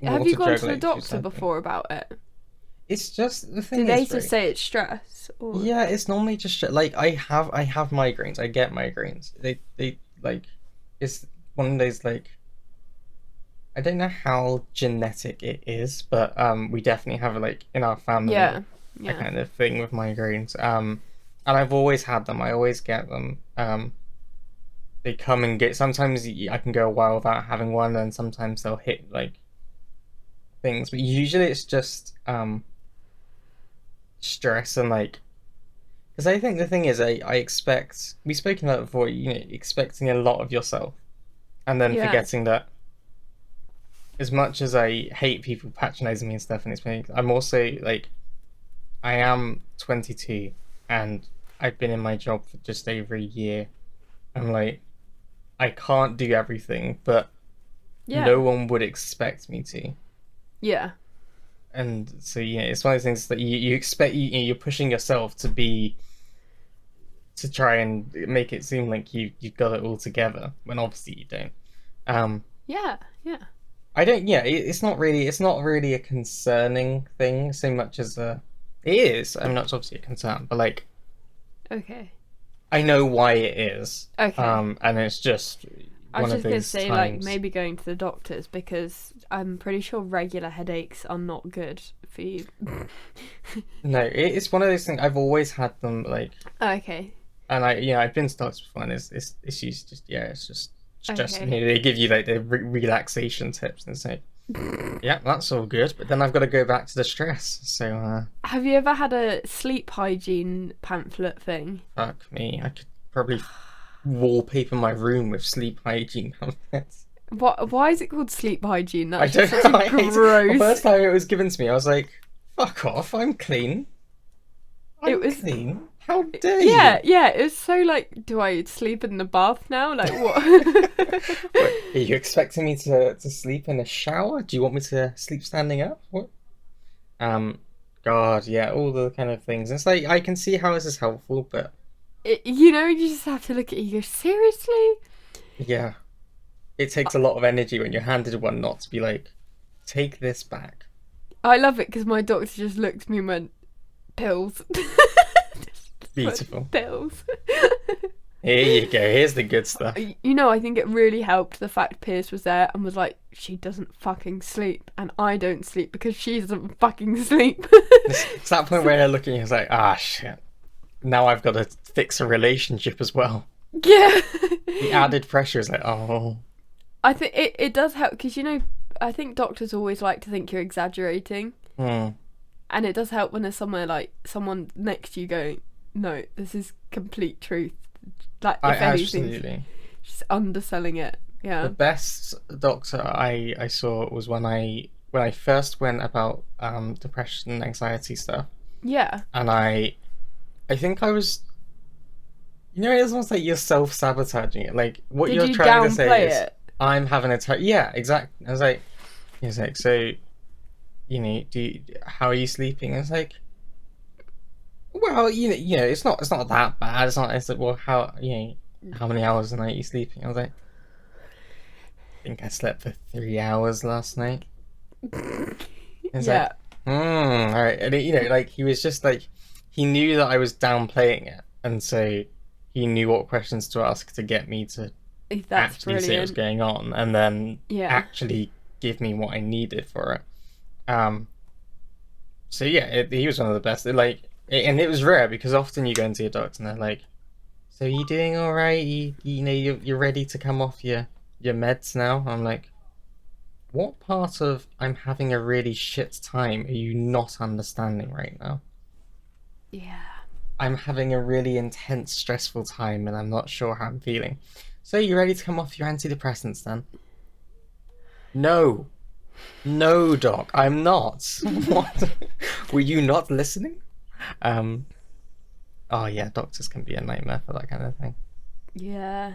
Have you water gone jug to the like doctor beside me. before about it? It's just the Do thing they is, just right? say it's stress? Or Yeah, it's normally just like I have migraines. I get migraines. They like it's one of those like I don't know how genetic it is, but we definitely have like in our family yeah, a yeah, kind of thing with migraines. And I've always had them. I always get them. They come and get. Sometimes I can go a while without having one, and sometimes they'll hit like things. But usually it's just stress and like because I think the thing is I expect we've spoken about it before. Expecting a lot of yourself, and then yeah, forgetting that as much as I hate people patronizing me and stuff, and I'm also like I am 22 and I've been in my job for just over a year. I'm like I can't do everything, but no yeah, one would expect me to. yeah, And so it's one of those things that you expect you're pushing yourself to try and make it seem like you've got it all together when obviously you don't. Um, yeah, yeah. I don't. Yeah, it's not really a concerning thing so much as it is. I mean, that's obviously a concern, but like Okay, I know why it is. okay. And it's just I was one of just gonna those say, like, times. maybe going to the doctors because I'm pretty sure regular headaches are not good for you. No, it's one of those things. I've always had them like, Okay, and I've been to doctors before, and it's issues. Just it's just okay. they give you like the relaxation tips and say, yeah, that's all good, but then I've got to go back to the stress. So Have you ever had a sleep hygiene pamphlet thing? fuck me. I could probably wallpaper my room with sleep hygiene pamphlets. What? Why is it called sleep hygiene? I That's just don't such know. a I hate it. The gross. first time it was given to me, I was like, fuck off. I'm clean. It I'm was clean. How dare Yeah, you? yeah. It was so like, do I sleep in the bath now? Like what? What, are you expecting me to sleep in a shower? Do you want me to sleep standing up? What? Um, God, yeah, all the kind of things. It's like I can see how this is helpful, but You just have to look at it. You go, seriously? yeah, it takes a lot of energy when you're handed one not to be like, take this back. I love it because my doctor just looked at me and went, pills. Beautiful. Pills. Here you go. Here's the good stuff. I think it really helped the fact Piers was there and was like, she doesn't fucking sleep, and I don't sleep because she doesn't fucking sleep. It's that point where they're looking, it's like, ah, shit. Now I've got to fix a relationship as well. Yeah. The added pressure is like, oh. I think it does help because, I think doctors always like to think you're exaggerating. Hmm. And it does help when there's somewhere like someone next to you going, no, this is complete truth. Like, if anything, Absolutely. she's underselling it. Yeah. The best doctor I saw was when I first went about depression and anxiety stuff, Yeah. and I think I was, it's almost like you're self-sabotaging it. Like what Did you're you trying to say downplay is it? I'm having a yeah, exactly. I was like, he's like, so how are you sleeping? It's like, well, it's not that bad. It's like, well, how many hours a night are you sleeping? I was like, I think I slept for 3 hours last night. It's Yeah. like, all right. And like he was just like, he knew that I was downplaying it. And so he knew what questions to ask to get me to That's actually see what was brilliant. going on and then Yeah. actually give me what I needed for it. So yeah, he was one of the best. And it was rare because often you go into your doctor and they're like, "So you doing all right? You're ready to come off your meds now?" I'm like, "What part of I'm having a really shit time are you not understanding right now? Yeah. I'm having a really intense, stressful time, and I'm not sure how I'm feeling. So you ready to come off your antidepressants then?" No, no, doc, I'm not. What? Were you not listening? Um. Oh yeah, doctors can be a nightmare for that kind of thing. Yeah.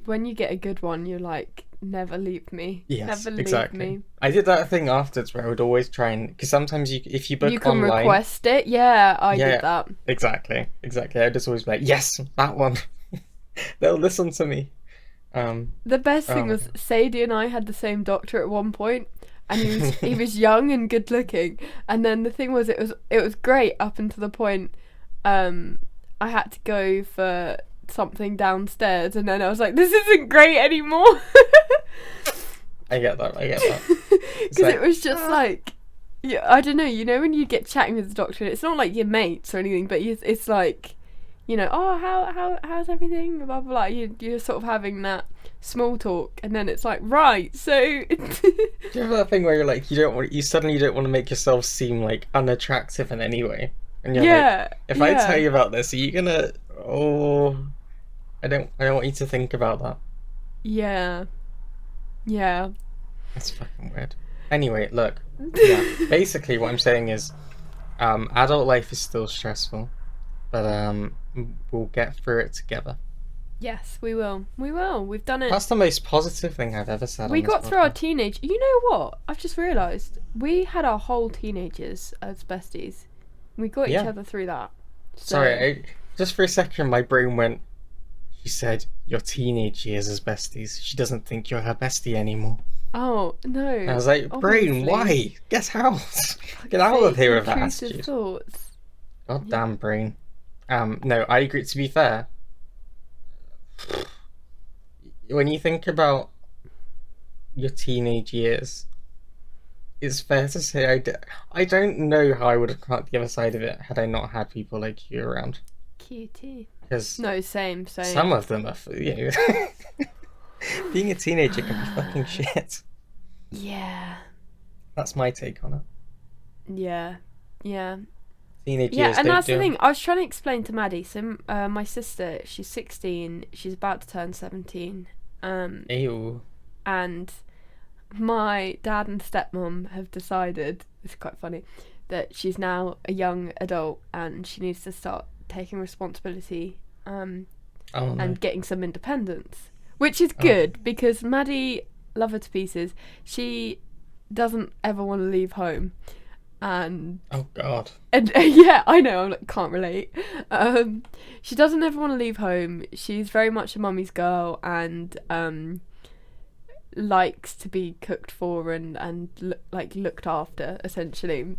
When you get a good one, you're like, never leave me. Yes, Never leave exactly. me. I did that thing afterwards where I would always try and because sometimes if you You book can online, request it. Yeah, I did yeah, that. exactly. I just always be like, yes, that one. They'll listen to me. Um. The best Oh thing my was god. Sadie and I had the same doctor at one point, and he was young and good looking. And then the thing was, it was great up until the point, I had to go for something downstairs, and then I was like, this isn't great anymore. I get that. I get that. It's Because it like, was just like, yeah, I don't know. When you get chatting with the doctor, it's not like your mates or anything, but it's like, oh, how's everything? Blah blah blah. You're sort of having that small talk, and then it's like, right, so. do you have that thing where you're like, you suddenly don't want to make yourself seem like unattractive in any way, and you're like, Yeah, if I tell yeah, you about this, are you gonna? Oh, I don't want you to think about that. yeah, yeah. That's fucking weird. Anyway, look, yeah. Basically, what I'm saying is, adult life is still stressful, but we'll get through it together. Yes, we will. We will. We've done it. That's the most positive thing I've ever said We on this got through our podcast. teenage. You know what? I've just realised we had our whole teenagers as besties. We got each Yeah. other through that. So, Sorry, just for a second, my brain went. She said your teenage years as besties. She doesn't think you're her bestie anymore. oh And I no, was like, brain, obviously. why? Get out! Get out of here with that Intrusive attitude. thoughts. God damn brain. No, I agree. To be fair, when you think about your teenage years, it's fair to say I don't know how I would have come out the other side of it had I not had people like you around. QT. Because No, same. some of them are, being a teenager can be fucking shit. Yeah, That's my take on it. yeah, yeah. Teenage Yeah, years and don't that's the do. thing. I was trying to explain to Maddie. So, my sister, she's 16. She's about to turn 17. Ew. And my dad and stepmom have decided, it's quite funny, that she's now a young adult and she needs to start taking responsibility, Oh no. and getting some independence, which is Oh, good because Maddie, love her to pieces, she doesn't ever want to leave home, and oh God. yeah, I know, I'm like, can't relate. She doesn't ever want to leave home. She's very much a mummy's girl, and likes to be cooked for and like looked after, essentially.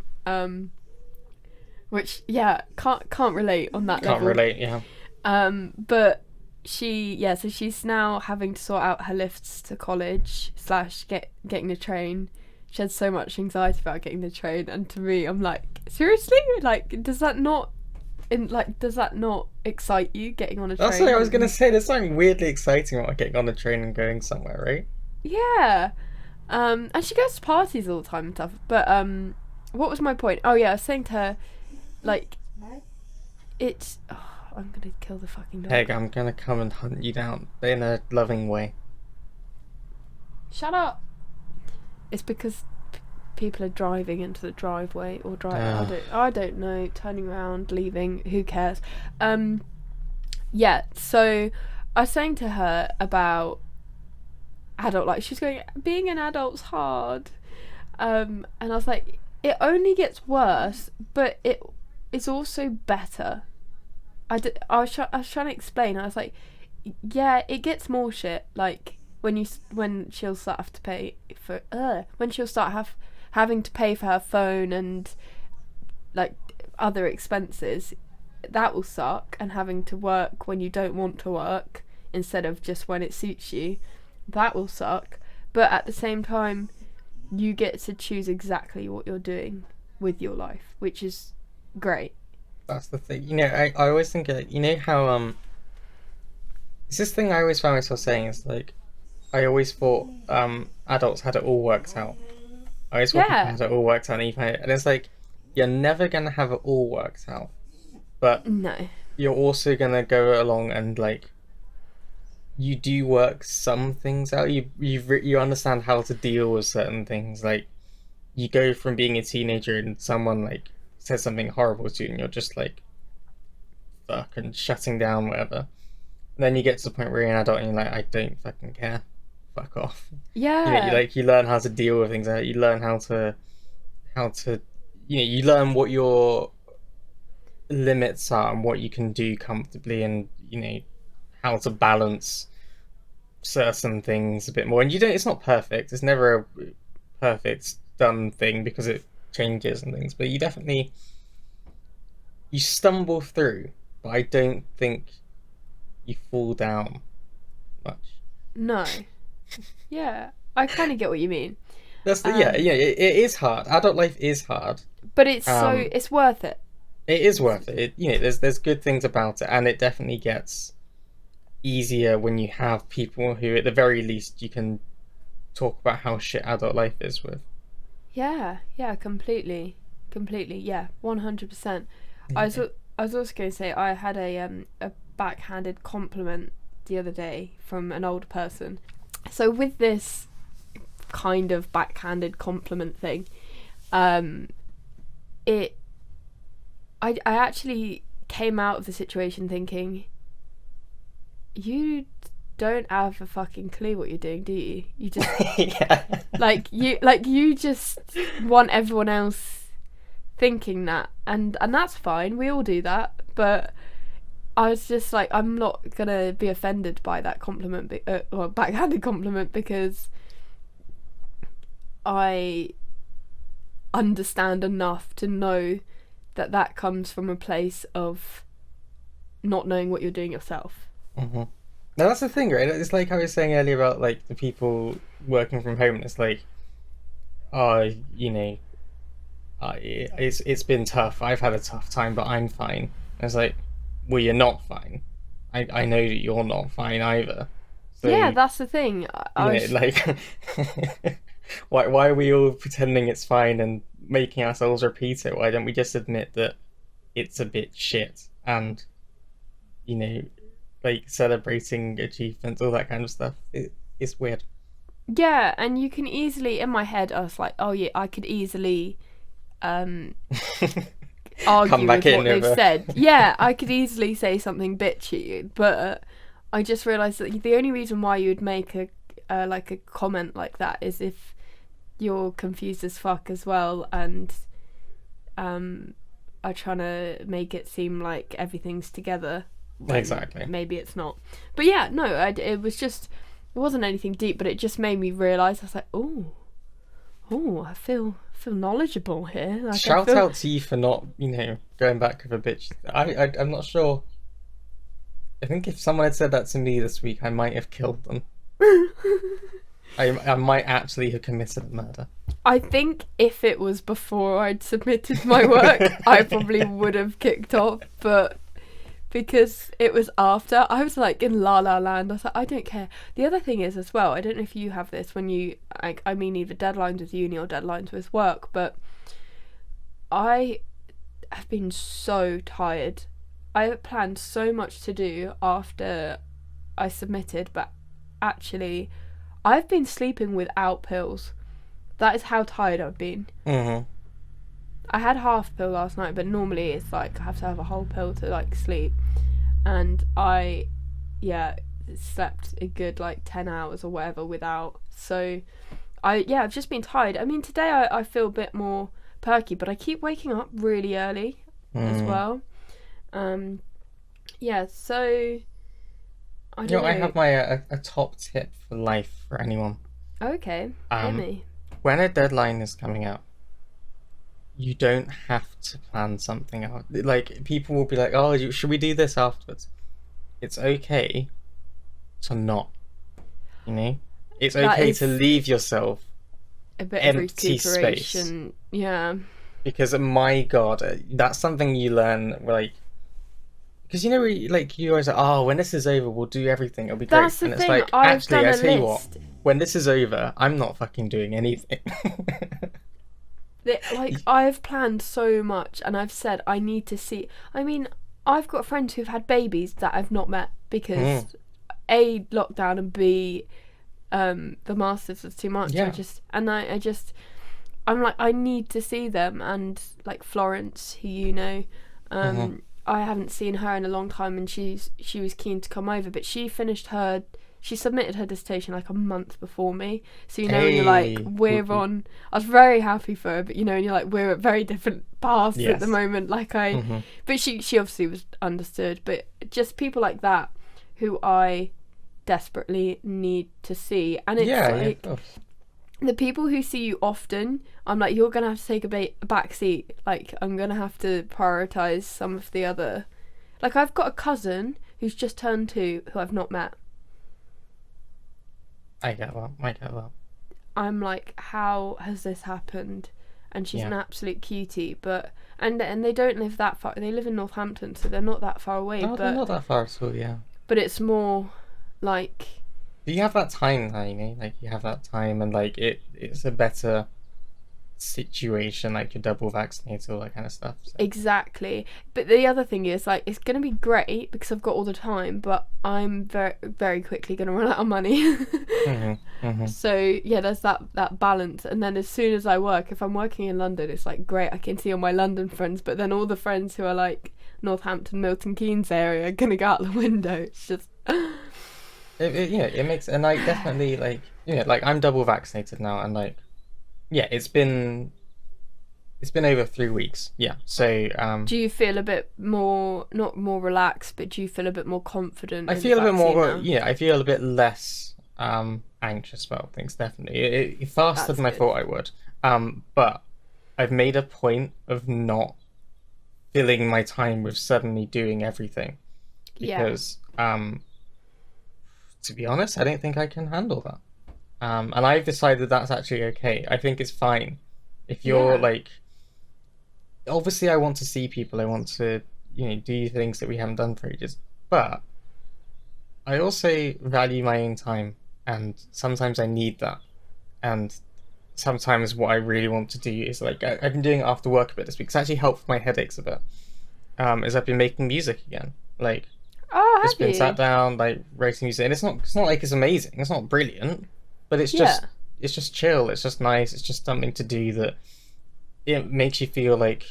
Which, yeah, can't relate on that Can't level. relate. Yeah. But so she's now having to sort out her lifts to college slash getting the train. She had so much anxiety about getting the train, and to me, I'm like, seriously, like, does that not excite you, getting on a That's what train? I was gonna say. There's something weirdly exciting about getting on a train and going somewhere, right? Yeah. And she goes to parties all the time and stuff. But what was my point? Oh yeah, I was saying to her, like, it's. Oh, I'm gonna kill the fucking dog. Peg, I'm gonna come and hunt you down in a loving way. Shut up. It's because people are driving into the driveway or driving. Ugh. I don't know. Turning around, leaving. Who cares? Yeah. So I was saying to her about adult life. She's going, being an adult's hard. And I was like, it only gets worse, but it's also better. I was trying to explain. I was like, yeah, it gets more shit. Like when she'll start have to pay for when she'll start having to pay for her phone and like other expenses, that will suck. And having to work when you don't want to work instead of just when it suits you, that will suck. But at the same time, you get to choose exactly what you're doing with your life, which is great. That's the thing. I always think you know how it's this thing I always found myself saying is like I always thought adults had it all worked out. I always thought people Yeah. had it all worked out, and it's like you're never gonna have it all worked out, but No. you're also gonna go along and like you do work some things out. You understand how to deal with certain things. Like you go from being a teenager and someone like says something horrible to you, and you're just like fuck and shutting down whatever. And then you get to the point where you're an adult and you're like, I don't fucking care. Fuck off. Yeah. You learn how to deal with things. You learn how to you learn what your limits are and what you can do comfortably, and how to balance certain things a bit more. And you don't. It's not perfect. It's never a perfect done thing because it changes and things. But you stumble through. But I don't think you fall down much. No. Yeah. I kind of get what you mean. That's the yeah, Um, yeah. It is hard. Adult life is hard. but it's Um, it's worth it. it is worth it. There's good things about it, and it definitely gets easier when you have people who, at the very least, you can talk about how shit adult life is with. Yeah. Yeah. Completely. Completely. Yeah. 100%. I was Yeah. I was also going to say I had a backhanded compliment the other day from an older person. So with this kind of backhanded compliment thing, um, it I actually came out of the situation thinking, you don't have a fucking clue what you're doing, do you? You just Yeah. you just want everyone else thinking that, and that's fine. We all do that, but I was just like, I'm not gonna be offended by that compliment, or backhanded compliment, because I understand enough to know that that comes from a place of not knowing what you're doing yourself. hmm Now that's the thing, right? It's like I was saying earlier about like the people working from home. And it's like, oh, it's been tough. I've had a tough time, but I'm fine. And it's like, well, you're not fine. I know that you're not fine either. So Yeah, that's the thing. I was like, why are we all pretending it's fine and making ourselves repeat it? Why don't we just admit that it's a bit shit and you know, like celebrating achievements, all that kind of stuff? It's weird. Yeah, and you can easily, in my head, I was like, oh yeah, I could easily um come argue back with in what they've with a... said. Yeah, I could easily say something bitchy, but I just realised that the only reason why you would make a like a comment like that is if you're confused as fuck as well, and are trying to make it seem like everything's together. Exactly. Maybe it's not. But yeah, no, it was just, it wasn't anything deep, but it just made me realise. I was like, I feel knowledgeable here. Like, Shout out to you for not, going back with a bitch. I'm not sure. I think if someone had said that to me this week, I might have killed them. I might actually have committed a murder. I think if it was before I'd submitted my work, I probably would have kicked off, but because it was after, I was like in La La Land. I was like, I don't care. The other thing is as well, I don't know if you have this when you, I mean either deadlines with uni or deadlines with work, but I have been so tired. I have planned so much to do after I submitted, but actually I've been sleeping without pills. That is how tired I've been. Mm-hmm. I had half a pill last night, but normally it's like I have to have a whole pill to like sleep. And I, slept a good like 10 hours or whatever without. So I've just been tired. I mean, today I feel a bit more perky, but I keep waking up really early as well. So I don't know. I have my a top tip for life for anyone. Okay, hit me. When a deadline is coming out, you don't have to plan something out. Like, people will be like, oh, should we do this afterwards? It's okay to not, It's okay to leave yourself a bit empty of recuperation. space. Yeah. Because, my God, that's something you learn, like, because you always say, oh, when this is over, we'll do everything. It'll be great. That's the and it's thing. like, I've actually, done I a tell you what, list. when this is over, I'm not fucking doing anything. I've planned so much, and I've said I need to see. I mean, I've got friends who've had babies that I've not met because A, lockdown, and B, the masters was too much. Yeah. I'm like, I need to see them. And like Florence, who I haven't seen her in a long time, and she was keen to come over, but she submitted her dissertation like a month before me. So when you're like, I was very happy for her, but and you're like, we're at very different paths at the moment. Like but she obviously was understood. But just people like that who I desperately need to see, and it's the people who see you often, I'm like, you're gonna have to take a back seat. Like, I'm gonna have to prioritize some of the other. Like, I've got a cousin who's just turned 2 who I've not met. I get that. I'm like, how has this happened? And she's an absolute cutie, but and they don't live that far. They live in Northampton, so they're not that far away. No, they're not that far at all. Yeah. But it's more like. But you have that time, like you have that time, and like it's a better situation, like you're double vaccinated, all that kind of stuff. So. Exactly. But the other thing is, like, it's gonna be great because I've got all the time, but I'm very, very quickly gonna run out of money. So there's that balance. And then as soon as I work, if I'm working in London, it's like great, I can see all my London friends, but then all the friends who are like Northampton, Milton Keynes area are gonna go out the window. It's just it makes, and I definitely like I'm double vaccinated now, and like it's been over 3 weeks. So do you feel a bit more, not more relaxed, but do you feel a bit more confident? I feel a bit more I feel a bit less anxious about things, definitely. It faster than I thought I would, but I've made a point of not filling my time with suddenly doing everything, because to be honest, I don't think I can handle that. And I've decided that's actually okay. I think it's fine if you're like, obviously I want to see people, I want to do things that we haven't done for ages, but I also value my own time, and sometimes I need that. And sometimes what I really want to do is, like, I've been doing it after work a bit this week. It's actually helped my headaches a bit. Is I've been making music again, like. Just been sat down, like, writing music, and it's not like it's amazing, it's not brilliant, but it's just chill, it's just nice, it's just something to do that it makes you feel like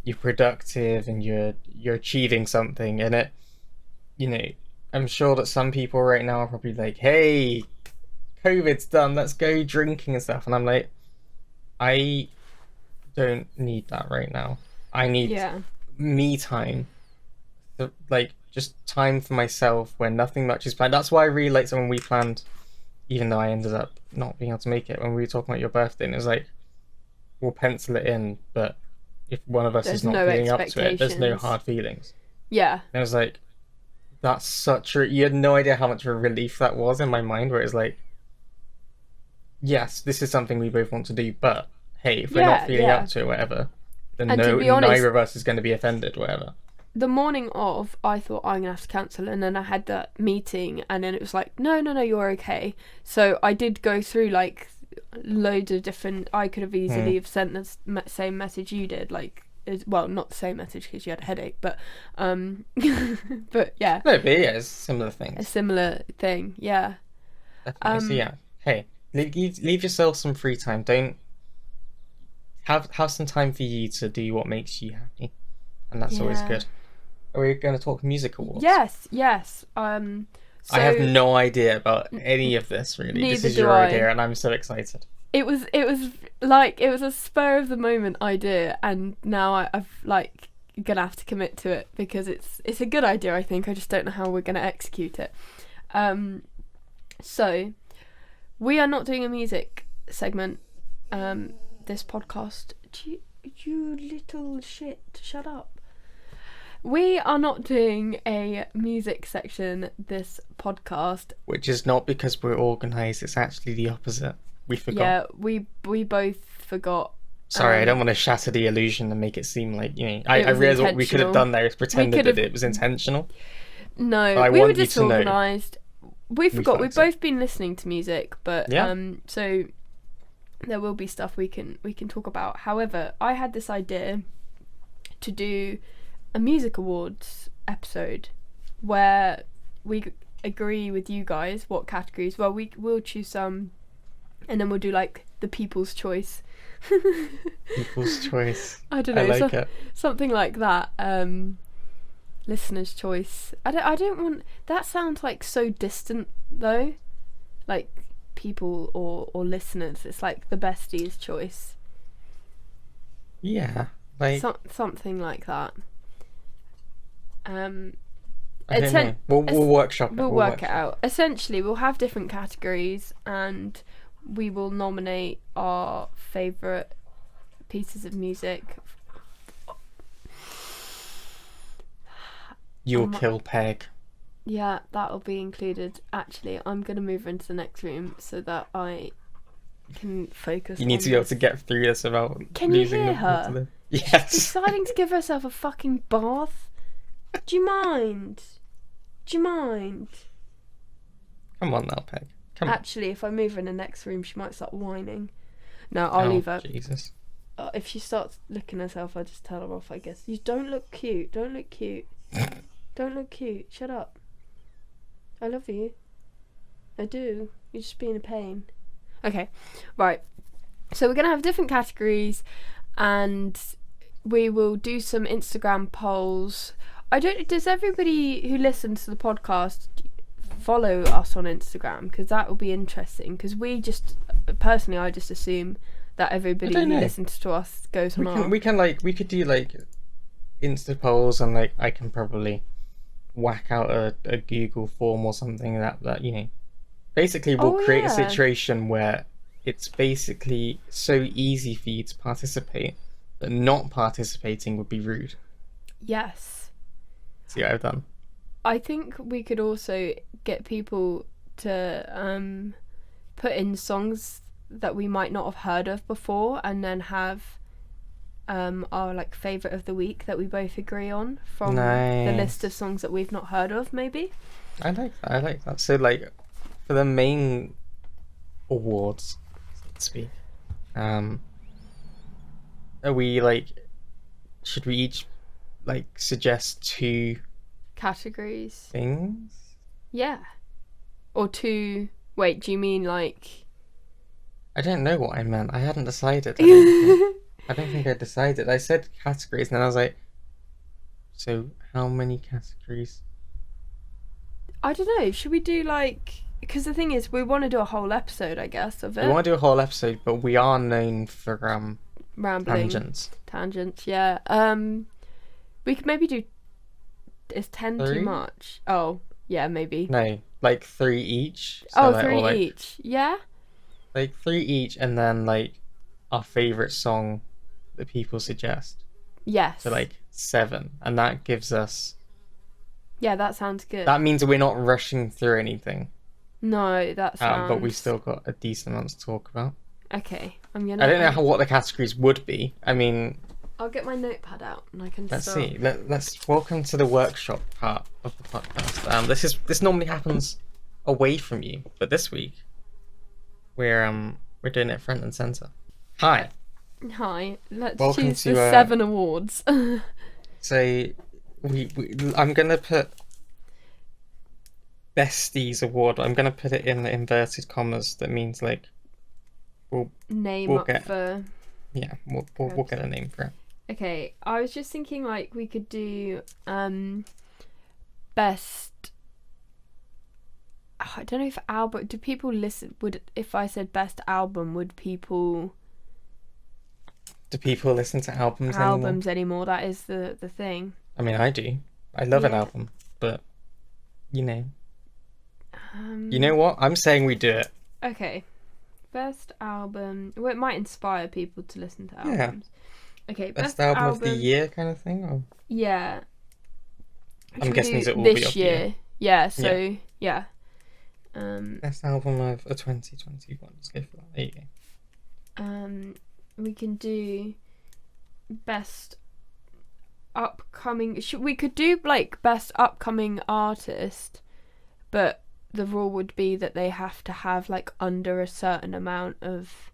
you're productive and you're achieving something, and it, you know, I'm sure that some people right now are probably like, hey, COVID's done, let's go drinking and stuff, and I'm like, I don't need that right now. I need Yeah. me time, like just time for myself where nothing much is planned. That's why I really liked it when we planned, even though I ended up not being able to make it, when we were talking about your birthday, and it was like, we'll pencil it in, but if one of us is There's not no feeling up to it, there's no expectations. hard feelings. Yeah. And I was like, that's such a, you had no idea how much of a relief that was in my mind, where it's like, yes, this is something we both want to do, but hey, if we're not Yeah, feeling up yeah. to it, whatever, then And to no, be honest, neither of us is going to be offended, whatever. the morning of, I thought I'm gonna have to cancel, and then I had that meeting, and then it was like, no, no, no, you're okay. So I did go through like loads of different. I could have easily have sent the same message you did, like, well, not the same message because you had a headache, but but yeah, No, but yeah, it's similar a things. similar thing, yeah. Definitely. So Um, yeah, hey, leave yourself some free time. Don't have some time for you to do what makes you happy, and that's always yeah, good. Are we going to talk music awards? yes, yes. I have So no idea about any of this really. This neither is do your I. idea, and I'm so excited. It was like it was a spur of the moment idea, and now I've like gonna have to commit to it because it's a good idea. I think I just don't know how we're gonna execute it. So we are not doing a music segment. This podcast. You little shit! Shut up. We are not doing a music section this podcast. Which is not because we're organised. It's actually the opposite. We forgot. Yeah, we both forgot. Sorry, I don't want to shatter the illusion and make it seem like, I It was realised what we could have intentional. done there is pretended could that have. it was intentional. No, But I we were want you to know disorganised. We forgot. We've fucked up. both been listening to music, but Yeah. so there will be stuff we can talk about. However, I had this idea to do a music awards episode where we agree with you guys what categories. Well, we'll choose some, and then we'll do like the people's choice. People's choice. I don't I know, like it. something like that. Listener's choice. I don't want. That sounds like so distant though. Like people or listeners. It's like the bestie's choice. Yeah. Like, Something like that. I don't know. We'll workshop it. We'll work it out. Essentially, we'll have different categories, and we will nominate our favourite pieces of music. You'll kill Peg. Yeah, that'll be included. Actually, I'm gonna move her into the next room so that I can focus. You need to be able to get through this without Can you losing hear the her? Yes. Deciding to give herself a fucking bath. Do you mind? Do you mind? Come on now, Peg. Come Actually, if I move her in the next room, she might start whining. No, on. I'll leave her. Jesus. If she starts licking herself, I'll just tell her off, I guess. You don't look cute. Don't look cute. Don't look cute. Shut up. I love you. I do. You're just being a pain. Okay, right. So we're going to have different categories, and we will do some Instagram polls. Does everybody who listens to the podcast follow us on Instagram? Because that will be interesting. Because I just assume that everybody who listens to us goes on we could do like Insta polls, and like I can probably whack out a Google form or something that basically we'll create a situation where it's basically so easy for you to participate that not participating would be rude. Yes. See what I've done? I think we could also get people to put in songs that we might not have heard of before, and then have our like favourite of the week that we both agree on from the list of songs that we've not heard of, maybe. I like that. So like for the main awards, so to speak, are we like, should we each like suggest 2 categories? Things? Yeah. Or 2. Wait, do you mean like? I don't know what I meant. I hadn't decided. I don't think I decided. I said categories, and then I was like, so how many categories? I don't know. Should we do like? Because the thing is, we want to do a whole episode, I guess, of We it. want to do a whole episode, but we are known for Rambling tangents. tangents. Yeah. We could maybe do. Is 10 too 3? much? Oh, yeah, maybe. No, like 3 each. So Oh, like, three or like each. Yeah. like 3 each, and then like our favorite song that people suggest. Yes. So like 7, and that gives us. Yeah, that sounds good. That means we're not rushing through anything. No, that sounds. But we still got a decent amount to talk about. Okay, I'm gonna. I don't know what the categories would be. I mean, I'll get my notepad out and I can. let's start. see. Let's welcome to the workshop part of the podcast. This normally happens away from you, but this week we're doing it front and center. Hi. Hi. Let's Welcome choose to, the 7 awards. So I'm gonna put Besties Award. I'm gonna put it in the inverted commas. That means like Name we'll up get- for. yeah, we'll get a name for it. Okay, I was just thinking like we could do best. Oh, I don't know if album. Do people listen? Would if I said best album, would people Do people listen to albums anymore? That is the thing. I mean, I do. I love an Yeah. album, but you know what? I'm saying we do it. Okay, best album. Well, it might inspire people to listen to Yeah. albums. Okay, Best album of the year kind of thing. Or Yeah. I'm Should we guessing do it will be this of the year. Yeah. So yeah. best album of 2021. Let's go for that. There you go. We can do best upcoming. We could do like best upcoming artist, but the rule would be that they have to have like under a certain amount of.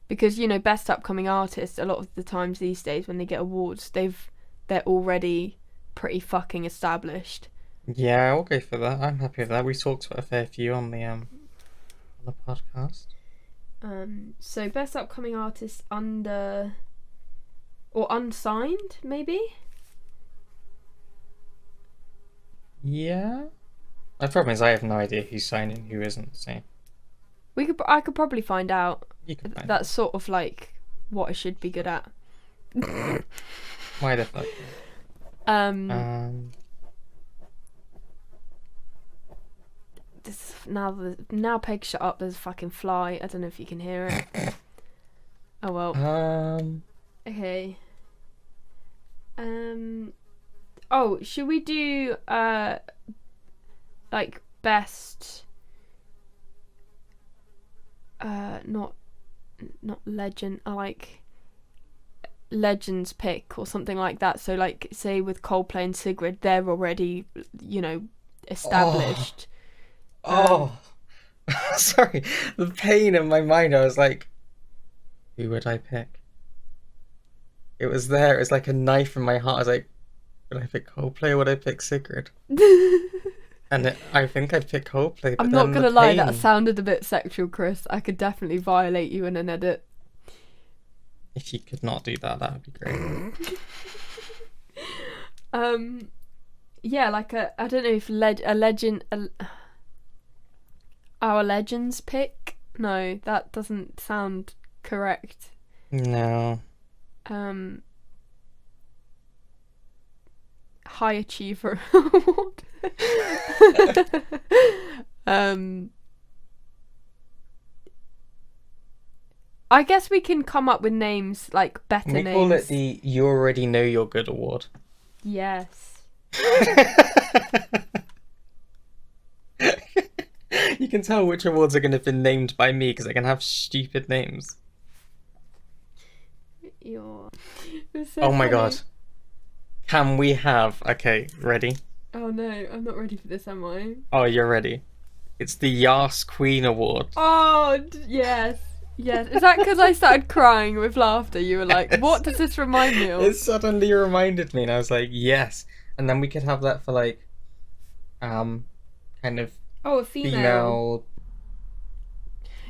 Because best upcoming artist. A lot of the times these days when they get awards, they're already pretty fucking established. Yeah, I'll go for that. I'm happy with that. We talked about a fair few on the podcast. So best upcoming artist under or unsigned, maybe? Yeah. The problem is I have no idea who's signing, who isn't. So I could probably find out. you can find That's sort of like what I should be good at. why the fuck. This now Peg, shut up. There's a fucking fly. I don't know if you can hear it. Oh well. Okay. Oh, should we do like best not legend, like legends pick or something like that. So like say with Coldplay and Sigrid, they're already established. Sorry, the pain in my mind. I was like, who would I pick? It was there. It was like a knife in my heart. I was like, would I pick Coldplay or would I pick Sigrid? And I think I'd pick Coldplay. But I'm not gonna lie, that sounded a bit sexual, Chris. I could definitely violate you in an edit. If you could not do that, that would be great. Yeah, like I don't know if our legends pick. No, that doesn't sound correct. No. High Achiever Award. I guess we can come up with names like better names. We call it the You Already Know You're Good Award. Yes. You can tell which awards are going to be named by me because I can have stupid names. So oh my funny. god. Can we have... Okay, ready? Oh no, I'm not ready for this, am I? Oh, you're ready. It's the Yas Queen Award. Oh, yes. Yes. Is that because I started crying with laughter? You were like, what does this remind me of? It suddenly reminded me and I was like, yes. And then we could have that for like, kind of Oh, a female.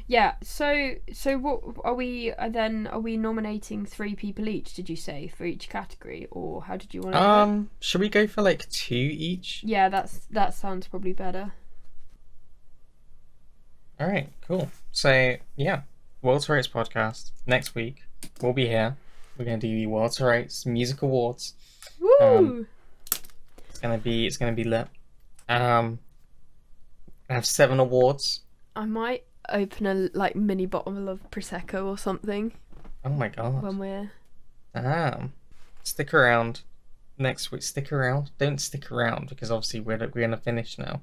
Yeah. So what are we then? Are we nominating 3 people each? Did you say for each category, or how did you want to do it? Should we go for like 2 each? Yeah, that sounds probably better. All right, cool. So yeah, World's Rights podcast next week. We'll be here. We're gonna do the World's Rights Music Awards. Um, Woo! it's gonna be lit. I have 7 awards. I might open a like mini bottle of prosecco or something Oh my god. when we're. Stick around next week. Stick around. Don't stick around because obviously we're gonna finish now.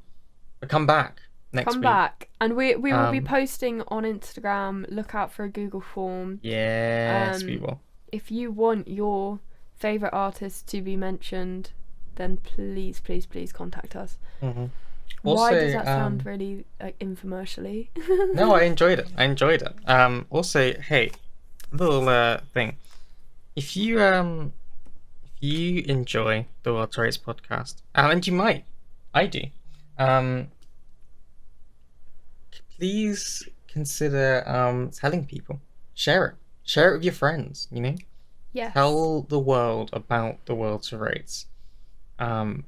But come back next Come week. back, and we will be Um, posting on Instagram. Look out for a Google form. Yes, we Um, will. If you want your favorite artist to be mentioned, then please, please, please contact us. hmm Why does Also, that sound really like infomercially? no, I enjoyed it. I enjoyed it. Also, hey, little thing. If you enjoy the World Race podcast, and you might, I do, um, please consider telling people, share it with your friends. Yes. Tell the world about the World's Race, um,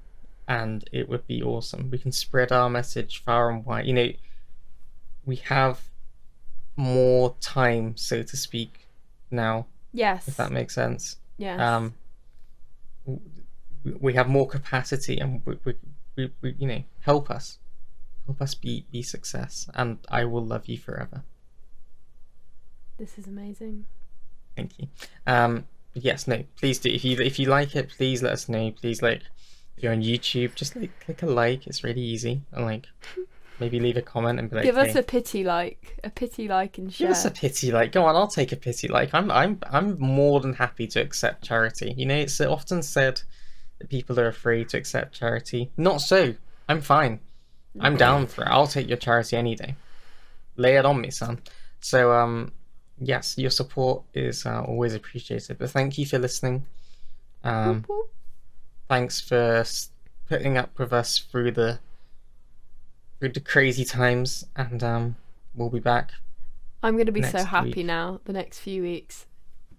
and it would be awesome. We can spread our message far and wide. We have more time, so to speak, now, Yes. if that makes sense. Yes. Um, we have more capacity, and help us be success, and I will love you forever. This is amazing. Thank you. But yes, no, please do. If you like it, please let us know. Please, like, if you're on YouTube, just like click a like. It's really easy, and like maybe leave a comment and be like, Give us hey, a pity like, and share. give us a pity like. Go on, I'll take a pity like. I'm more than happy to accept charity. It's often said that people are afraid to accept charity. Not so. I'm fine. I'm down for it. I'll take your charity any day. Lay it on me, son. So yes, your support is always appreciated. But thank you for listening. Whoop, whoop. Thanks for putting up with us through the crazy times, and we'll be back. I'm gonna be so Next happy week. now. The next few weeks.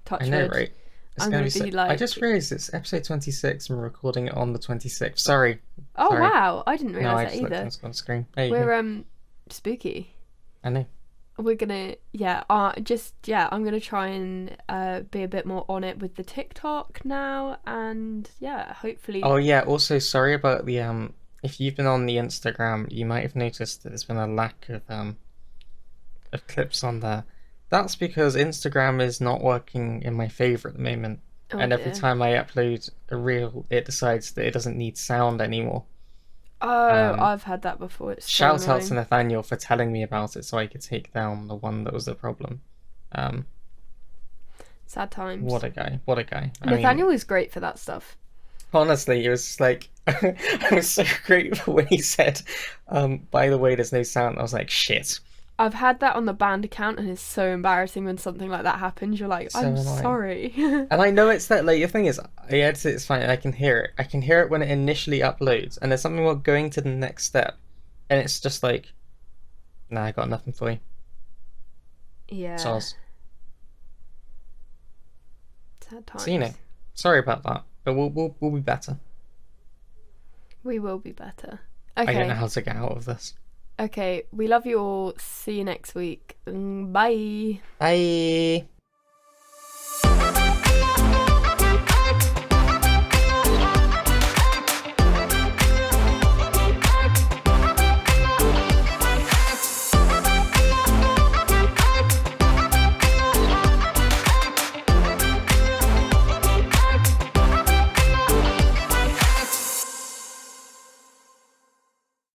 Touch I know, wood. right? It's I'm gonna gonna be so. be like. I just realized it's episode 26, and we're recording it on the 26th. Sorry. Oh Sorry. wow! I didn't No, I realize just that looked either. on the screen. There you We're go. spooky. I know. We're gonna I'm gonna try and be a bit more on it with the TikTok now, and yeah, hopefully. Oh yeah. Also, sorry about the If you've been on the Instagram, you might have noticed that there's been a lack of clips on there. That's because Instagram is not working in my favor at the moment, Oh and every dear. time I upload a reel, it decides that it doesn't need sound anymore. Oh, Um, I've had that before. It's so Shout out to annoying. Nathaniel for telling me about it so I could take down the one that was the problem. Um, Sad times. what a guy! What a guy! I Nathaniel mean, is great for that stuff. honestly, it was just like I was so grateful when he said, "By the way, there's no sound." I was like, "Shit." I've had that on the band account, and it's so embarrassing when something like that happens. You're like, So I'm annoying. sorry. And I know it's that, like, the thing is, I edit it, it's fine, and I can hear it. I can hear it when it initially uploads, and there's something about going to the next step, and it's just like, nah, I got nothing for you. Yeah. Soz. Sad times. So, sorry about that, but we'll be better. We will be better. I don't know Okay. how to get out of this. Okay. We love you all. See you next week. Bye. Bye.